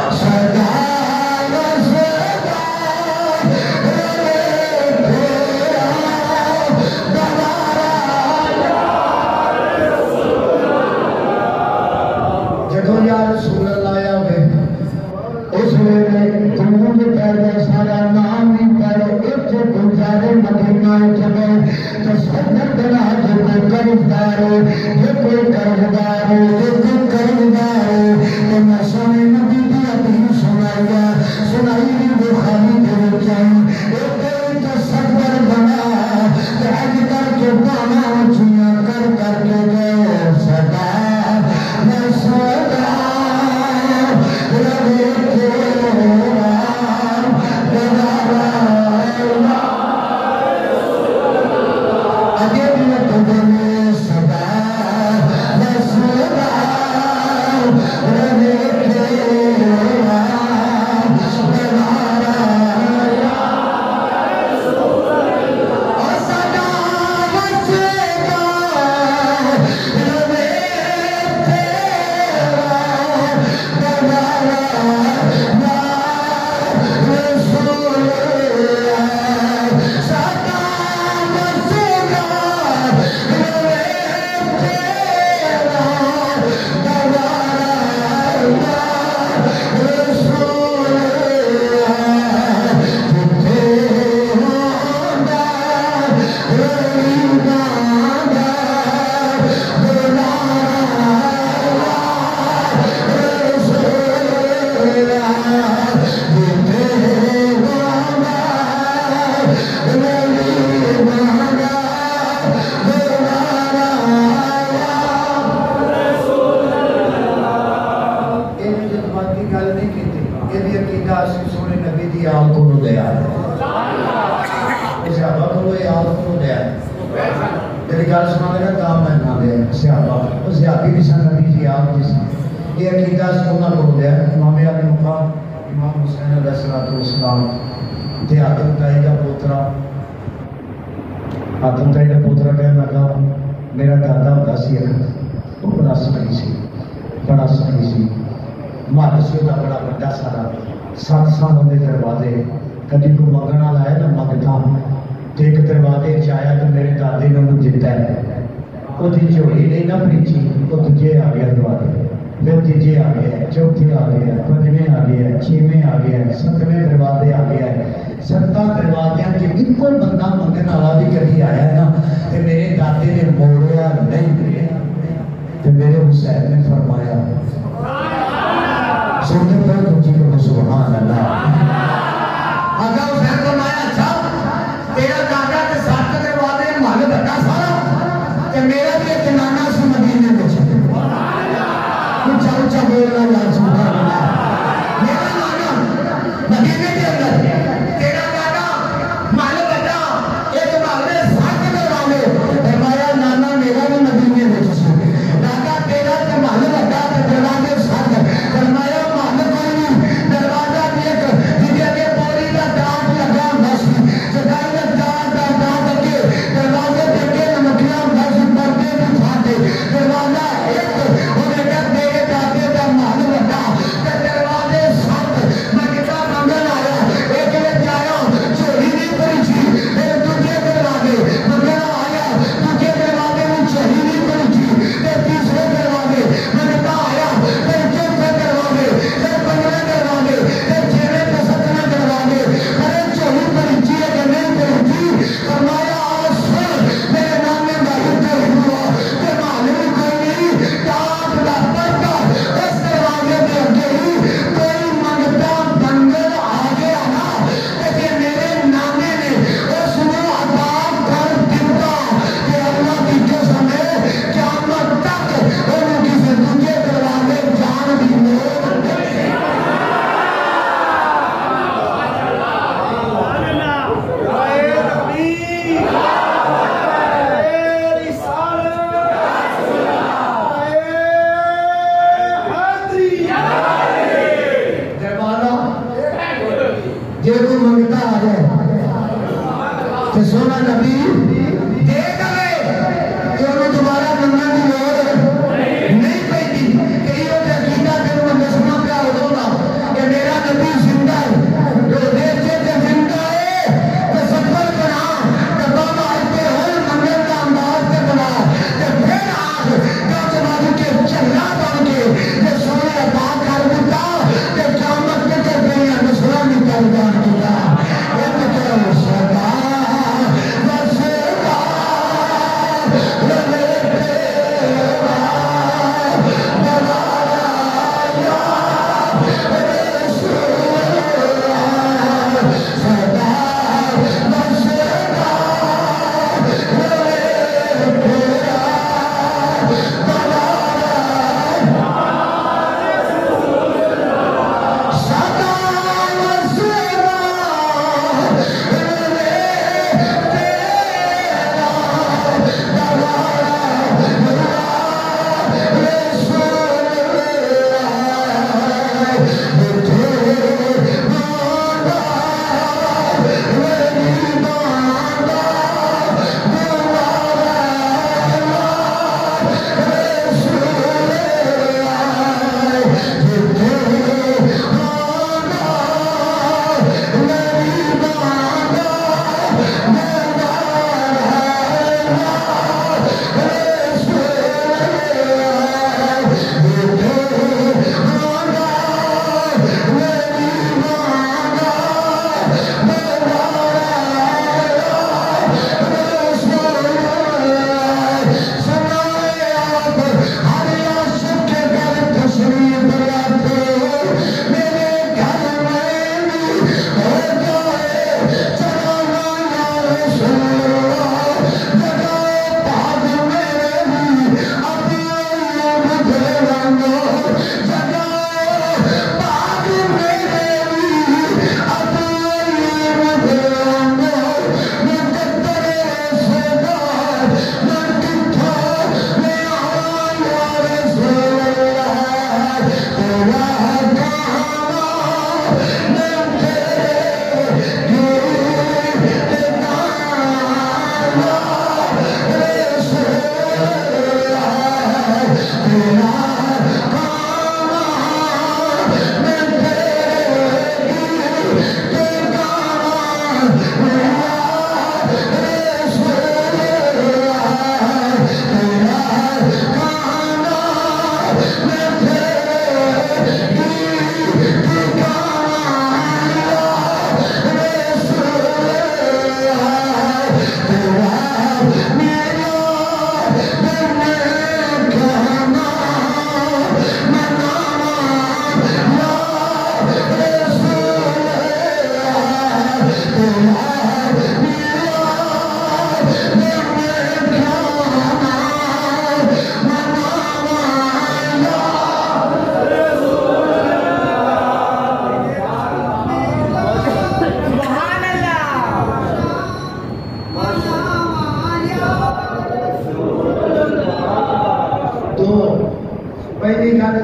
صدا و صدا تیرا جدو یا رسول اللہ آیا ہوئے اس ویلے جنگوں کے پہلے سارا نام بھی پڑھو ایک سے گزارے مدینہ جبے تو صدر بنا جو کوئی قرضدار ہو جو کوئی قرضدار ہو جو کوئی قرضدار ہو تو میں سونے نبی دی حدیث سنائی بخاری دے چاہیے ایک دے تو صدر بنا کہ اج کر کے بانا اچھیاں کر کے گئے صدا میں صدا لگے تیرا دوبارہ آگے بھی تجھے صدا میں صدا لگے تیرا دوبارہ آدم تائی کا پوترا کہنے لگا میرا دادا ہوتا سی وہ بڑا سنگی سی مہارت سی ہوتا بڑا بڑا سارا 7 سال ہونے دروازے کبھی کو منگنا لائے نا منگتا تو ایک دروازے چاہیا تو میرے دادے نے انہوں جتا ہے وہ دی جوڑی نہیں نہ پریچی وہ تجھے آ گیا دروازے پھر تیجے آ گیا چوتھے آ گیا 5ویں آ گیا 6ویں آ گیا 7ویں دروازے آ گیا 7 دروازیاں کے ایک بندہ منگن والا بھی کبھی آیا ہے نا کہ میرے دادے نے موڑیا نہیں تو میرے حسین نے فرمایا سنتے پر تجھے کو سبحان اللہ اگر حسین فرمایا اچھا تیرا دادا کے 7 دروازے محل بڑا سارا کہ میرا بھی ایک نانا سی مدینے میں چلے کہ سونا نبی دے گئے کہ انہوں دوبارہ منگا کی لوڑ نہیں پہنی کہ یہ عقیدہ تینوں میں دسنا پیا ہوگا کہ میرا نبی زندہ ہے جو دیکھتے تھے زندہ ہے تو سفر بنا کہ بابا آتے ہوئے منگل کا انداز سے بنا کہ پھر آپ جو جماعت کے چہرہ بن کے کہ سونے عطا کر دیتا کہ قیامت کے تربیہ نسلہ نکل جان دیا یہ مطلب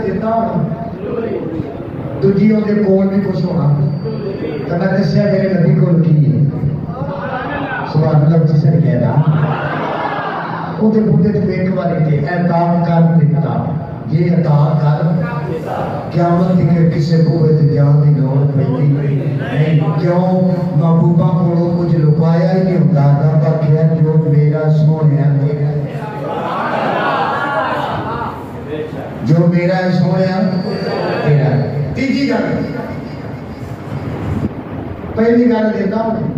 صدا دوجی ہوتے کول بھی کچھ ہونا تو میں دسیا میرے نبی کول کی ہے سبحان اللہ جسے کہہ رہا وہ تے بوتے تو ایک باری تے عطا کر دیتا یہ عطا کر قیامت کے کسے بوے تے جان دی لوڑ پیندی نہیں کیوں محبوبہ کولوں کچھ لکایا ہی نہیں ہوندا رب کہیا جو میرا سونیا جو میرا سونیا تیرا تیجی گل پہلی گل دیتا ہوں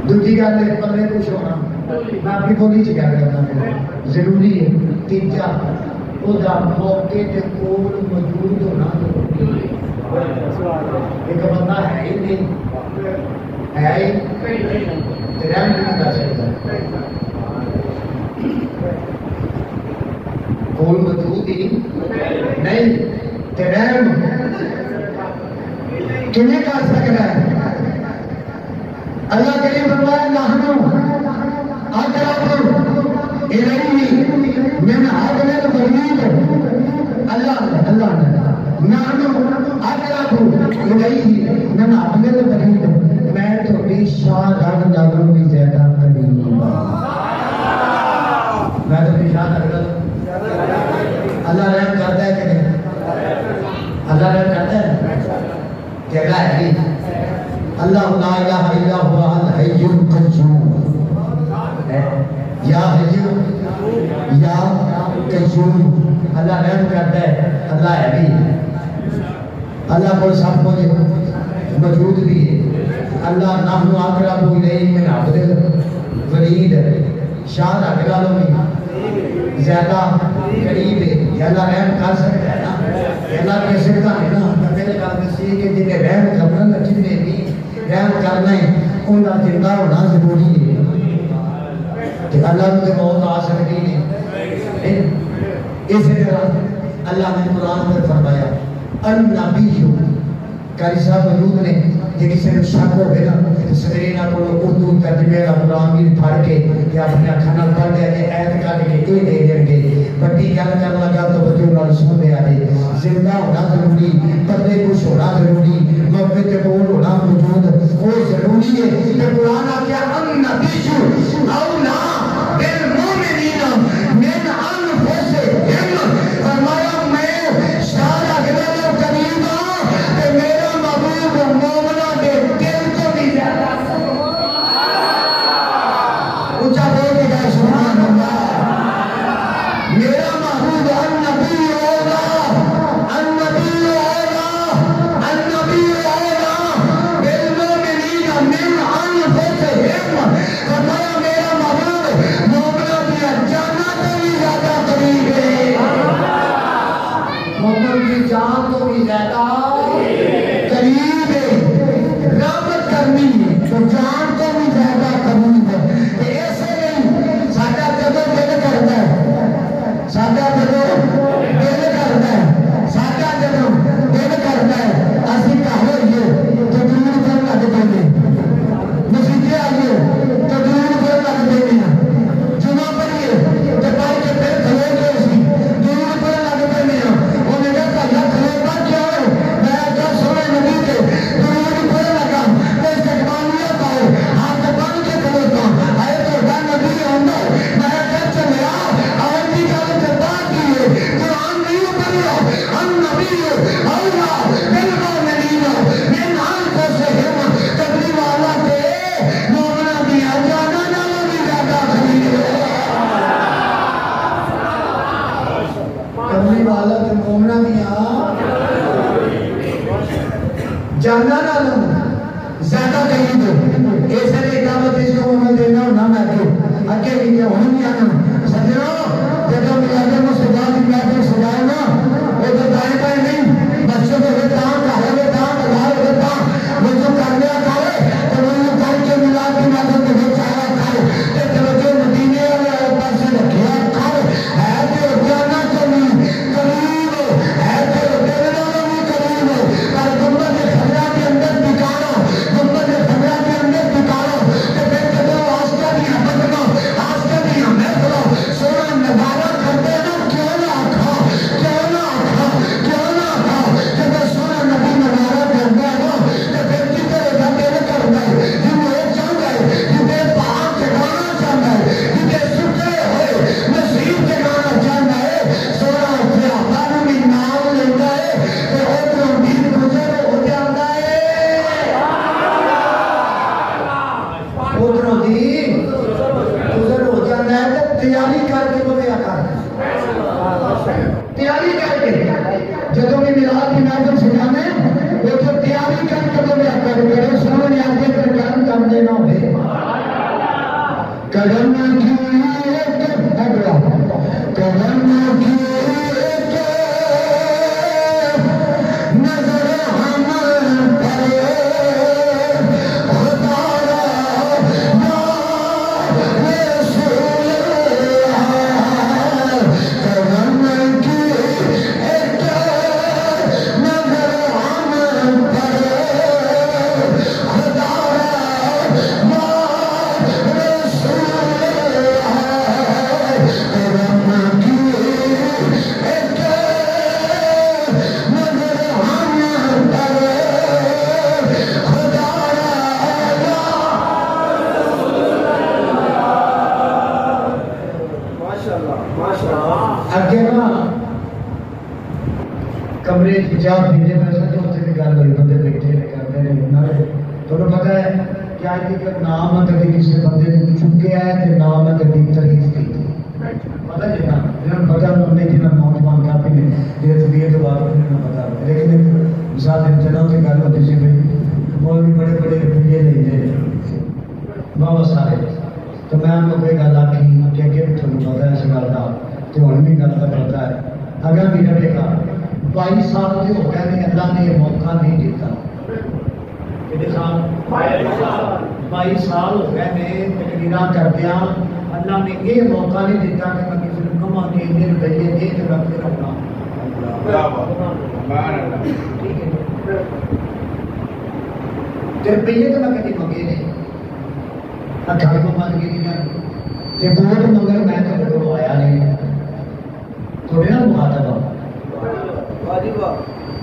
دوسری گل پلے کچھ ہونا میں اپنی بولی چ گل کرنا ضروری ہے تیجا وہ موقع کے کول موجود ہونا ایک بندہ ہے ہی نہیں ہے ہی تیرا نہیں دس سکتا کول موجود ہی نہیں تیرم کنے کر سکتا ہے اللہ کریم فرمایا نحنو اقرب الیہ من حبل الورید اللہ نے نحنو اقرب الیہ من حبل الورید میں تھوڑی شان رب نالوں بھی زیادہ قریب ہاں میں تھوڑی شان رب اللہ رحم کرتا ہے کہ نہیں اللہ رحم کرتا ہے جگہ ہے اللہ لا الہ الا هو الحی القیوم یا حی یا قیوم اللہ رحم کرتا ہے اللہ ہے بھی اللہ کو سب کچھ موجود بھی ہے اللہ نحن اقرب الیہ من حبل الورید شان رکھ لو بھی زیادہ قریب ہے یہ اللہ رحم کر سکتا ہے نا یہ اللہ کہہ سکتا ہے نا میرے بات میں سی کہ جنہیں رحم کرنا نا جنہیں بھی رحم کرنا ہے ان کا زندہ ہونا ضروری ہے کہ اللہ نے موت آ سکتی ہے اسی طرح اللہ نے قرآن میں فرمایا النبی قاری صاحب موجود نے یہ کسی نے شک ہو گیا نا سویرے نہ کو اردو ترجمے کا قرآن بھی پڑھ کے یا اپنے کھانا پڑھ دیا کہ ایت کر کے یہ دے دیں گے بڑی گل کرنا لگا تو بچوں نال سن دیا جائے زندہ ہونا ضروری پردے کچھ ہونا ضروری موقع تے بول ہونا موجود وہ ضروری ہے کہ قرآن آ کیا النبی اولا بالمؤمنین من انفسہم فرمایا میں سارا گلے قریب ہوں کہ میرا محبوب مومنہ کے دل کو بھی زیادہ اونچا بول کے جائے سبحان اللہ میرا محبوب النبی اولا النبی اولا النبی اولا بالمؤمنین من انفسہم فرمایا میرا محبوب مومنہ کی جانت بھی زیادہ قریب ہے مومن کی جان تو بھی زیادہ قریب ہے رحمت کرنی ہے تو جان کو بھی زیادہ قریب ہے ایسے نہیں ساڈا جدو دل کرتا ہے ساڈا جدو دل کرتا ہے ساڈا جدو دل کرتا ہے اسی کہو یہ تو دور کر لگ پے مسیحے آئیے تو دور کر لگ پے جمعہ پڑھیے تو پڑھ کے پھر کھلو گے اسی دور کر لگ پے وہ میرا کہا کھلوتا کیا ہے میں کیا سونے نبی کے دور کر لگا میں استقبالیت آؤ ہاتھ بن کے کھلوتا آئے تو ڈا نبی آندا میں کیا چلیا آج کی گل جتا کی ہے قرآن نہیں پڑھیا ہم نبی اولا بالمؤمنین من انفسہم تبلی والا کے مومنہ دیا جانا نالوں بھی زیادہ قریب ہے تبلی والا کے مومنہ دیا جانا نالوں زیادہ قریب ہے ایسے لئے دعوت اس کو میں دینا ہوں نام اگے بھی کیا ہوں نہیں آنا سجنوں جب ملادے میں سجا دی ملادے سجائے نا وہ تو دائیں بائیں نہیں بچوں کو ہوتا کہا ہوتا بغار ہوتا وہ جو کر لیا کھائے تو وہ جو کر کے ملاد کی مدد میں وہ چاہا کھائے کہ توجہ مدینے والے اوپر سے رکھیا کھائے ہے جو جانا چلی قریب ہے جو دینا بھی قریب پر گنبد خبرہ کے اندر دکھانا گنبد خبرہ کے اندر دکھانا کہ پھر جب وہ آسکا دیا بدنا آسکا دیا محفلہ سونا نظارہ کرتے ہیں کمرے چار پینے میں سمجھو اتنے بھی گل ہوئی بندے بیٹھے کرتے ہیں تمہیں پتا ہے کہ آج تک نام کبھی کسی بندے نے چکیا ہے تو نام کبھی تریف کی پتا جنا جنہوں پتا انہیں جنہوں نوجوان کافی نے دیر طبیعت کے بعد انہیں پتا لیکن مثال جنہوں سے گل ہوتی سی بھائی مولوی بڑے بڑے روپیے لے جائے بہت سارے تو میں ان کو کوئی گل آخی کہ اگے بھی تمہیں پتا ہے اس گل کا تو ہوں بھی گل کا پتا ہے اگر بھی رہے گا 22 سال کے ہو گئے ہیں اللہ نے یہ موقع نہیں دیتا 22 سال ہو گئے ہیں تقریرا کردیا اللہ نے یہ موقع نہیں دیتا کہ میں کسی کو کما کے اتنے روپیے دے کے رکھ کے رکھنا روپیے تو میں کبھی منگے نہیں اٹھائی کو مانگ گئی ووٹ مگر میں تو آیا نہیں تھوڑے نا مخاطب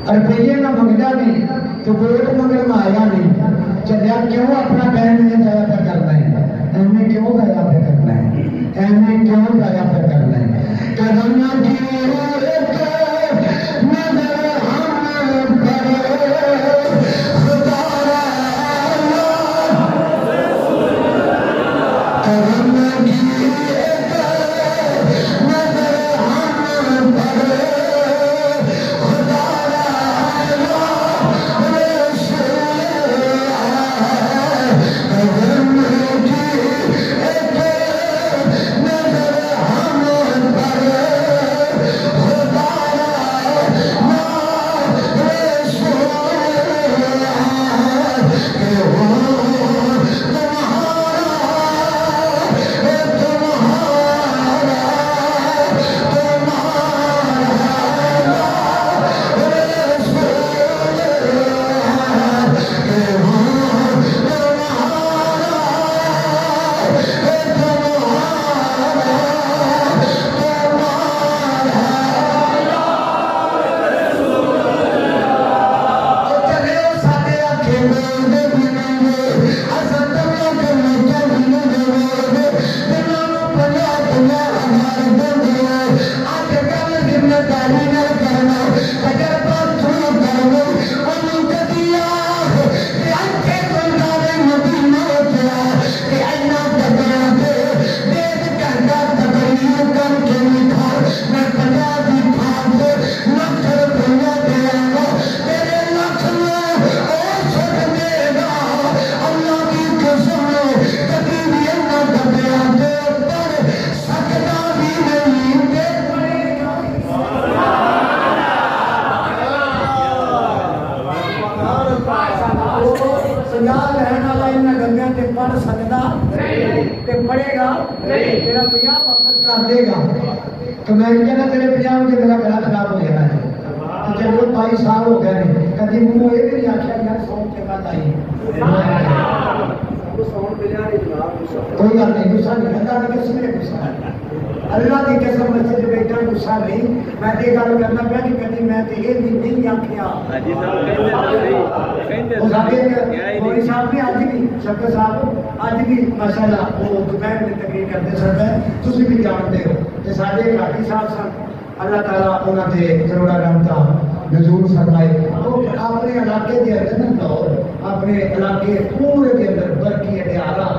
روپیے نہ منگتا نہیں تو ووٹ مگر میں آیا نہیں چلیا کیوں اپنا بہن میں ضائع پہ کرنا ہے ایویں کیوں ضائع پہ کرنا ہے ایویں کیوں ضائع پہ کرنا ہے کرنا تو میں کہنا تیرے پجام کے میرا گلا خراب ہو جانا ہے چلو 22 سال ہو گئے کبھی منہ یہ بھی نہیں آخیا یار ساؤنڈ کے بعد آئی کوئی گل نہیں غصہ نہیں اللہ کی قسم ہے غصہ اللہ کی قسم سے جو بیٹا غصہ نہیں میں یہ گل کرنا پیا کہ کبھی میں تو یہ بھی نہیں آخیا مولوی صاحب بھی اج بھی شکر صاحب اج بھی ماشاءاللہ وہ دوپہر میں تقریر کرتے سن تھی بھی جانتے ہو کہ سارے گھاٹی صاحب سن اللہ تعالیٰ انہوں نے کروڑا رحمتہ نزول فرمائے اپنے علاقے کے اندر نا لاہور اپنے علاقے پورے کے اندر برکی اڈیالہ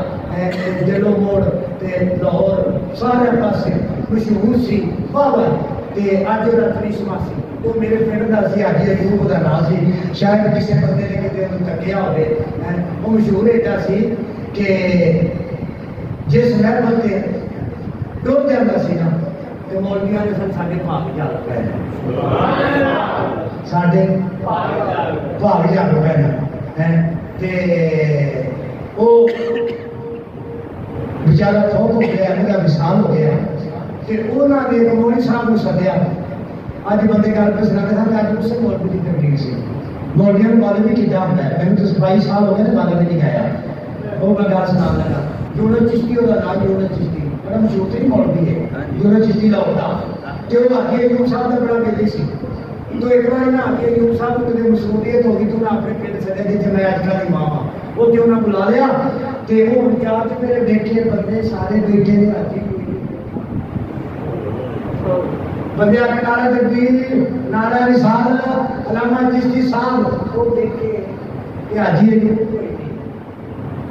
جلو موڑ لاہور سارے پاسے مشہور سی بابا اج وہ کرشما سی وہ میرے پنڈ کا سی حاجی ایوب کا نام سی شاید کسی بندے نے کتنے تکیا ہوئے وہ مشہور ایڈا سی کہ جس محفل سے ڈر جاتا سی نا تو مولویاں نے سن سارے بھاگ جا پے سارے بھاگ جا پے وہ بیچارہ فوت ہو گیا ان کا وصال ہو گیا انہوں نے مولوی صاحب کو سدیا اج بندے گل پہ سنا کہ اج اس مولوی کی تقریر سی مولویوں نے مولوی کی جاب ہے میں تو 22 سال ہو گئے نا مولوی نہیں گیا وہ میں گل سنا لگا یونس چشتی ہوتا نام یونس چشتی بڑا مشہور تھی مولوی ہے یونس چشتی لاہور کا جو آگے ایوب صاحب کا بڑا بیلی سی تو ایک بار نہ آگے ایوب صاحب کو کتنے مشہوریت ہوگی تو انہیں اپنے پنڈ سدیا جیسے میں اج کل امام ہاں وہ جو انہیں بلا لیا تو وہ کیا میرے بیٹے بندے سارے بیٹے نے حاضری ہوئی بندے کے نعرہ تکبیر نعرہ رسالت علامہ چشتی صاحب وہ دیکھے کہ حاجی ہے کوئی نہیں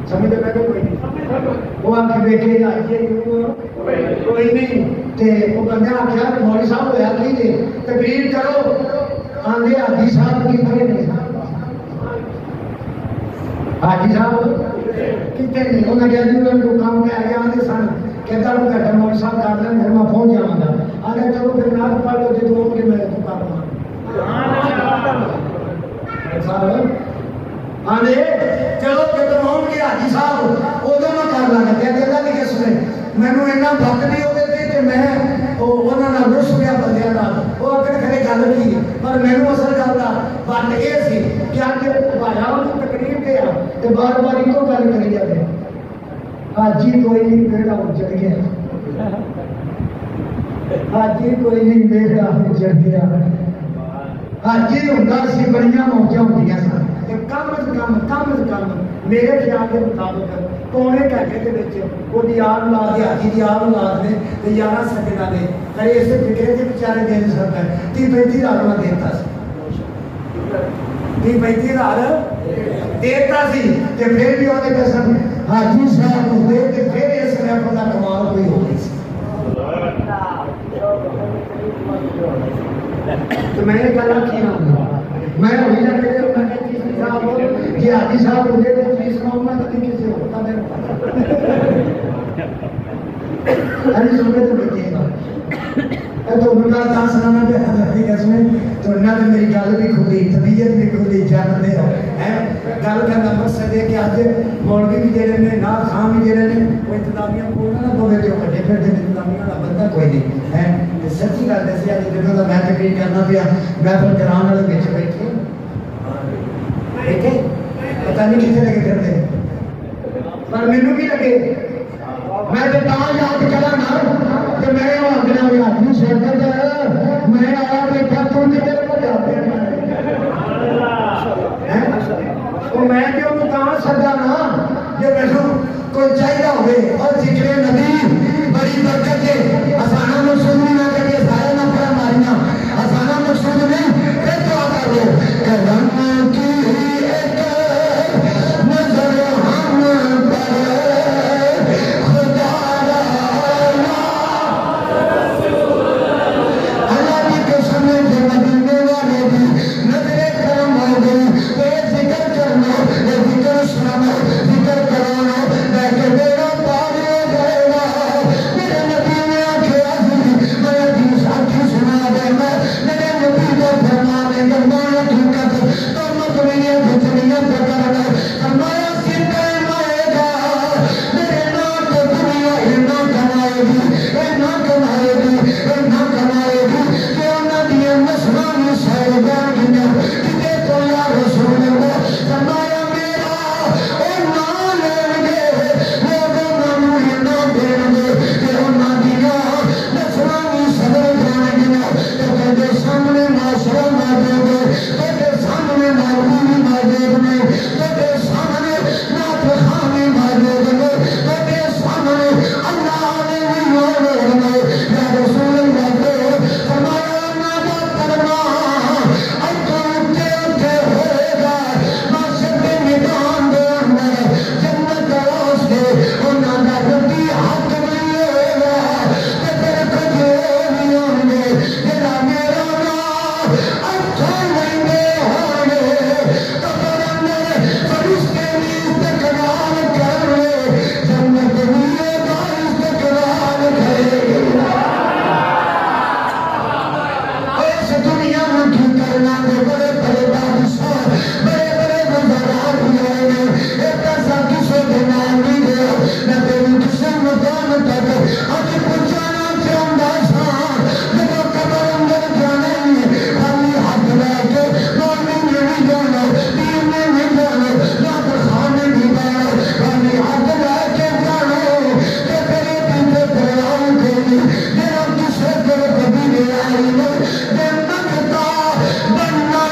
سمجھتے پہ کوئی نہیں وہ آ کے دیکھے حاجی ہے کوئی نہیں تے وہ بندے آخیا مولوی صاحب ہوا کی تقریر کرو آندے حاجی صاحب کی پڑے نہیں حاجی صاحب کتنے نہیں انہیں کہا جی انہوں نے کام کیا گیا آدھے سن کہتا ہوں کہ مولوی صاحب کر لیں پھر میں پہنچ جاؤں گا آدھے چلو پھر نہ پڑھ لو جی تو کے میں تو کر لوں آدھے چلو کہ تم ہوں گے حاجی صاحب ادو میں کر لوں گا کہتے ہیں کہ کس نے مینو ایسا وقت نہیں ہوتے کہ میں انہوں نے رس گیا بندے وہ اگر کرے گل کی پر مینو اثر کرتا وقت یہ سی کہ اج بھایا تقریر پہ آ تو بار بار ایک گل کری جائے حاجی کوئی نہیں بیڑا اجڑ گیا حاجی کوئی نہیں بیڑا اجڑ گیا حاجی ہوتا سی بڑی موجہ ہوتی سن کم از کم میرے خیال کے مطابق پونے گھنٹے کے وہ آگ لا کے حاجی کی آگ لا دے تو 11 سجنا دے پر اس فکرے کے بچارے دے نہیں سکتا 30-35 ہزار میں دیتا سی 30-35 ہزار دیتا سی کہ پھر بھی وہ قسم حاجی صاحب کو دے کے پھر اس محفل کا کمال کوئی ہو گئی سی تو میں نے کہا کیا میں وہی نہ کہ جی حاجی صاحب مجھے تو فیس نہ ہونا کبھی کسی ہوتا میرے ارے سننے تو بیٹھے گا تو ان کا دان سنانا پہ حضرت اس میں تو انہوں نے میری گل بھی کھلی طبیعت بھی کھلی جانتے ہو گل کرنا مقصد ہے کہ آج مولوی بھی جڑے نے نا خان بھی جڑے نے وہ انتظامیہ کو نہ پوے جو کٹے پھر انتظامیہ کا بندہ کوئی نہیں ہے سچی گل دسی اج جدوں دا میں تقریر کرنا پیا محفل کران والے وچ بیٹھے بیٹھے پتہ نہیں کتنے لگے پھرتے پر مینوں کی لگے میں تو یاد کرا نا کہ میں آگنا بھی آدمی شرکت میں آیا بیٹھا تو میں کیوں کہاں سجا نا جی میرے کوئی چاہیے ہوئے اور ذکر نبی بڑی برکت ہے آسانہ مقصود بھی نہ کریے سارے نہ پڑا مارنا آسانہ مقصود نہیں پھر دعا کر لو کرم کی ایک نظر ہم پر بننا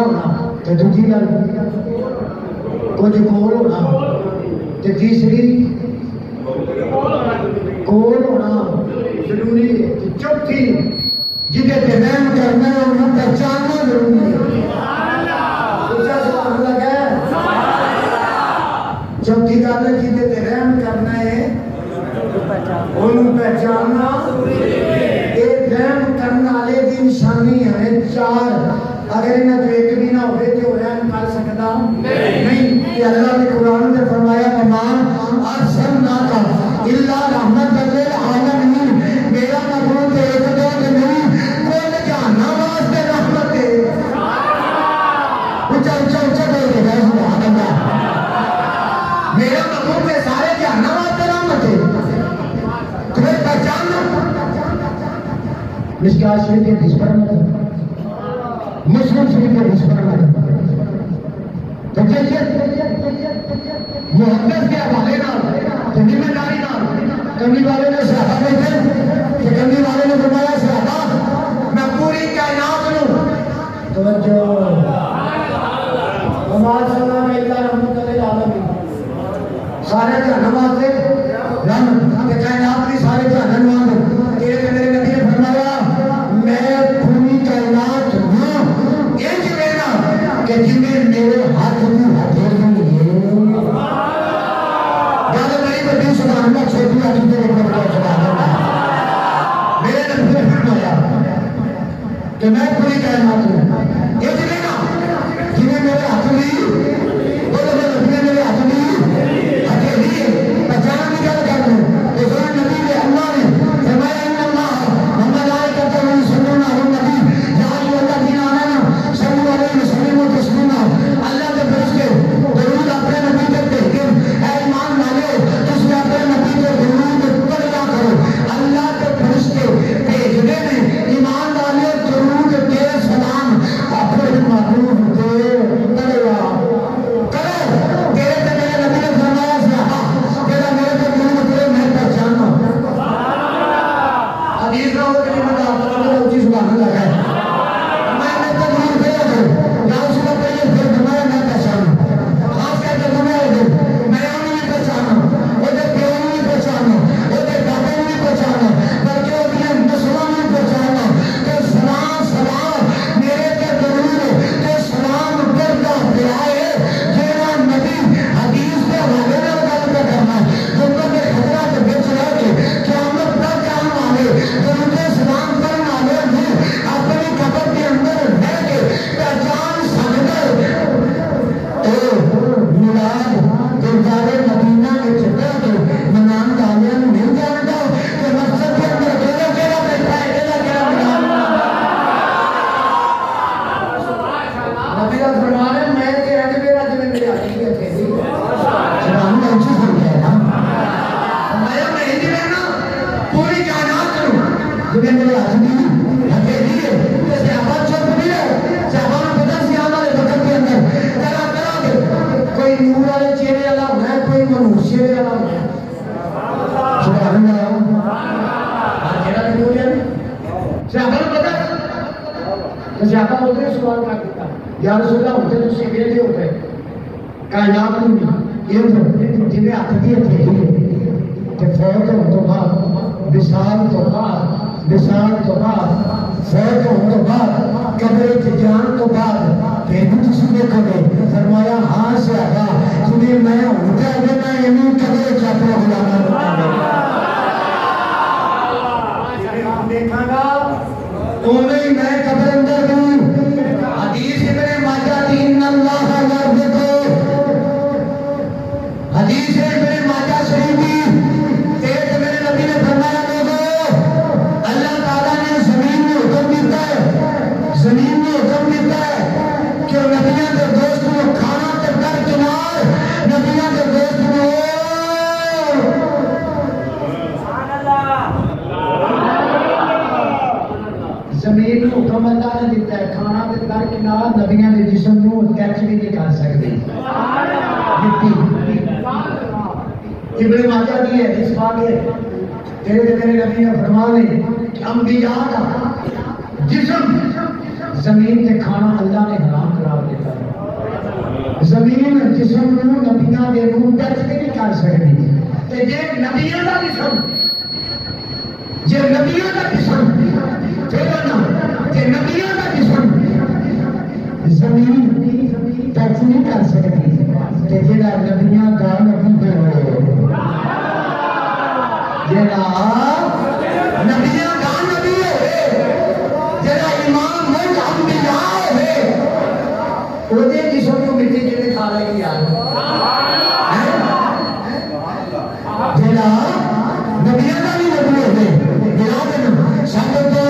ہونا تے دوجی گل کچھ کول ہونا تے تیسری کول ہونا ضروری ہے تے چوتھی جہے تے رحم کرنا ہے انہوں پہچاننا ضروری ہے سبحان اللہ ہے چوتھی گل ہے جہے تے رحم کرنا ہے انہوں پہچاننا یہ رحم کرنے والے دی نشانی ہے چار اگر انہیں تو ایک بھی نہ ہوئے تو رحم کر سکتا نہیں کہ اللہ نے قرآن نے فرمایا ممان ارسلناک الا رحمت للعالمین میرا مضمون تو ایک دو کہ نہیں کل جہنم واسطے رحمت ہے اچھا اچھا اچھا بول کے گئے سبحان اللہ میرا مضمون میں سارے جہنم واسطے رحمت ہے تمہیں پہچاننا مشکات شریف کے حدیث پر مسلم شریف کے حدیث پر تو محبت کے حوالے نال ذمہ داری نال کمی والے نے صحابہ بیٹھے کہ کمی والے نے فرمایا صحابہ میں پوری کائنات ہوں توجہ وما ارسلناک الا رحمۃ للعالمین سارے جہنم واسطے رحمت کہ کائنات بھی سارے جہنم واسطے تیرے تے میرے نبی نے فرمایا میں پوری کائنات ہوں انج میرا کہ جنہیں میرے ہاتھ میں ہتھیلی ہے گل بڑی بڑی سبحان اللہ چھوٹی آتی تیرے کو سبحان اللہ میرے نبی نے فرمایا کہ میں پوری کائنات ہوں انج میرا جنہیں میرے ہاتھ میں بولو بولو جنہیں میرے ہاتھ میں ہتھیلی ہے پہچان کی گل کر دوں حضور نبی نے اللہ نے فرمایا ان اللہ وملائکتہ یصلون علی النبی یا ایھا الذین آمنوا صلوا علیہ وسلموا تسلیما اللہ کے فرشتے درود اپنے نبی پر بھیجتے اے ایمان والے تم اپنے نبی پر درود پڑھا کرو اللہ کے فرشتے بھیجتے ہیں ایمان والے درود کے سلام اپنے محبوب کو پڑھا کرو تیرے تے میرے نبی نے فرمایا صحابہ تیرا میرے تے درود کرے میں پہچاننا حدیث نہ ہو کہ میں بتا اونچی سبحان اللہ ہے میں نے تو درود پڑھا کرو یا اس کو پہلے پھر فرمایا میں پہچاننا خاص کر کے تمہیں میں انہیں بھی پہچاننا وہ دے پیو بھی پہچاننا وہ دے بابے بھی پہچاننا بلکہ وہ بھی نسلوں بھی پہچاننا کہ سلام سلام میرے تے درود تے سلام پڑھتا پیا ہے جیڑا نبی حدیث کے حوالے نال گل کرنا جنوں کے خطرہ کے وچ رہ کے قیامت تک قائم آوے درود سلام کرنے والے بھی اپنی قبر کے اندر رہ کے پہچان سکتے میلاد گردوارے مدینہ کے چھٹا کے منان والے نہیں جانتا کہ مسجد کے اندر کیڑا کیڑا بیٹھا ہے کیڑا منان نبی کا فرمان ہے میں تے اج میرا جویں میرے ہاتھ میں تھے سبحان اللہ اچھی سن ہے نا میں انج رہنا پوری کائنات کروں جویں میرے ہاتھ میں ہتھیلی ہے صحابہ چپ بھی ہے صحابہ نے پتہ سی آنے والے وقت کے اندر طرح طرح کے کوئی نور والے چہرے والا ہونا ہے کوئی منحوس چہرے والا ہونا ہے سبحان اللہ چہرہ بھی ہو جائے صحابہ نے پتہ صحابہ ہوتے ہیں سوال کر دیتا یا رسول اللہ ہوتے تو سیدھے دے ہوتے کائنات میں یہ جنہیں ہاتھ دی ہتھیلی ہے کہ فوت ہونے تو بعد وصال تو بعد فوت ہونے تو بعد قبر جان تو بعد پھر بھی تسی دیکھو گے فرمایا ہاں صحابہ تمہیں میں ہوتا ہے میں انہیں قبر چاپا ہلانا دیکھا گا انہیں میں قبر اندر دوں حدیث ابن ماجہ ان اللہ یرزقو حدیث ابن ماجہ شریف ایک میرے نبی نے فرمایا لوگو اللہ تعالیٰ نے زمین میں حکم دیتا ہے کہ نبیوں کے دوست کو کھانا تے درکنار نبیوں کے دوست کو زمین کو حکم اللہ نے دیتا ہے کھانا تے درکنار نبیوں کے جسم کو ٹچ بھی نہیں کر سکتے ابن ماجہ دی ہے اس بات ہے تیرے میرے نبی نے فرمایا کہ انبیاء کا جسم زمین تے کھانا اللہ نے حرام قرار زمین جسم نو نبیاں دے نو ٹچ نہیں کر سکتی تے جے نبیاں دا جسم جے نبیاں دا جسم پھر نا جے نبیاں دا جسم زمین ٹچ نہیں کر سکتی تے جڑا نبیاں دا نبی ہوئے جڑا نبیاں دا نبی ہوئے جڑا امام ملک انبیاء ہوئے وہ دے جسم کو مٹی جڑے کھا لے گی یار جڑا نبیاں دا بھی نبی ہوئے جڑا دن سب تو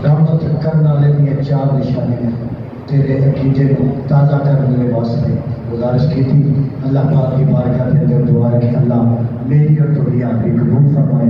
رحمت کرنا لیکن چار نشانیاں تیرے عقیدے کو تازہ کرنے واسطے گزارش کی تھی اللہ پاک کی بارگاہ کے اندر دعا ہے کہ اللہ میری اور تمہاری آخری قبول فرمائے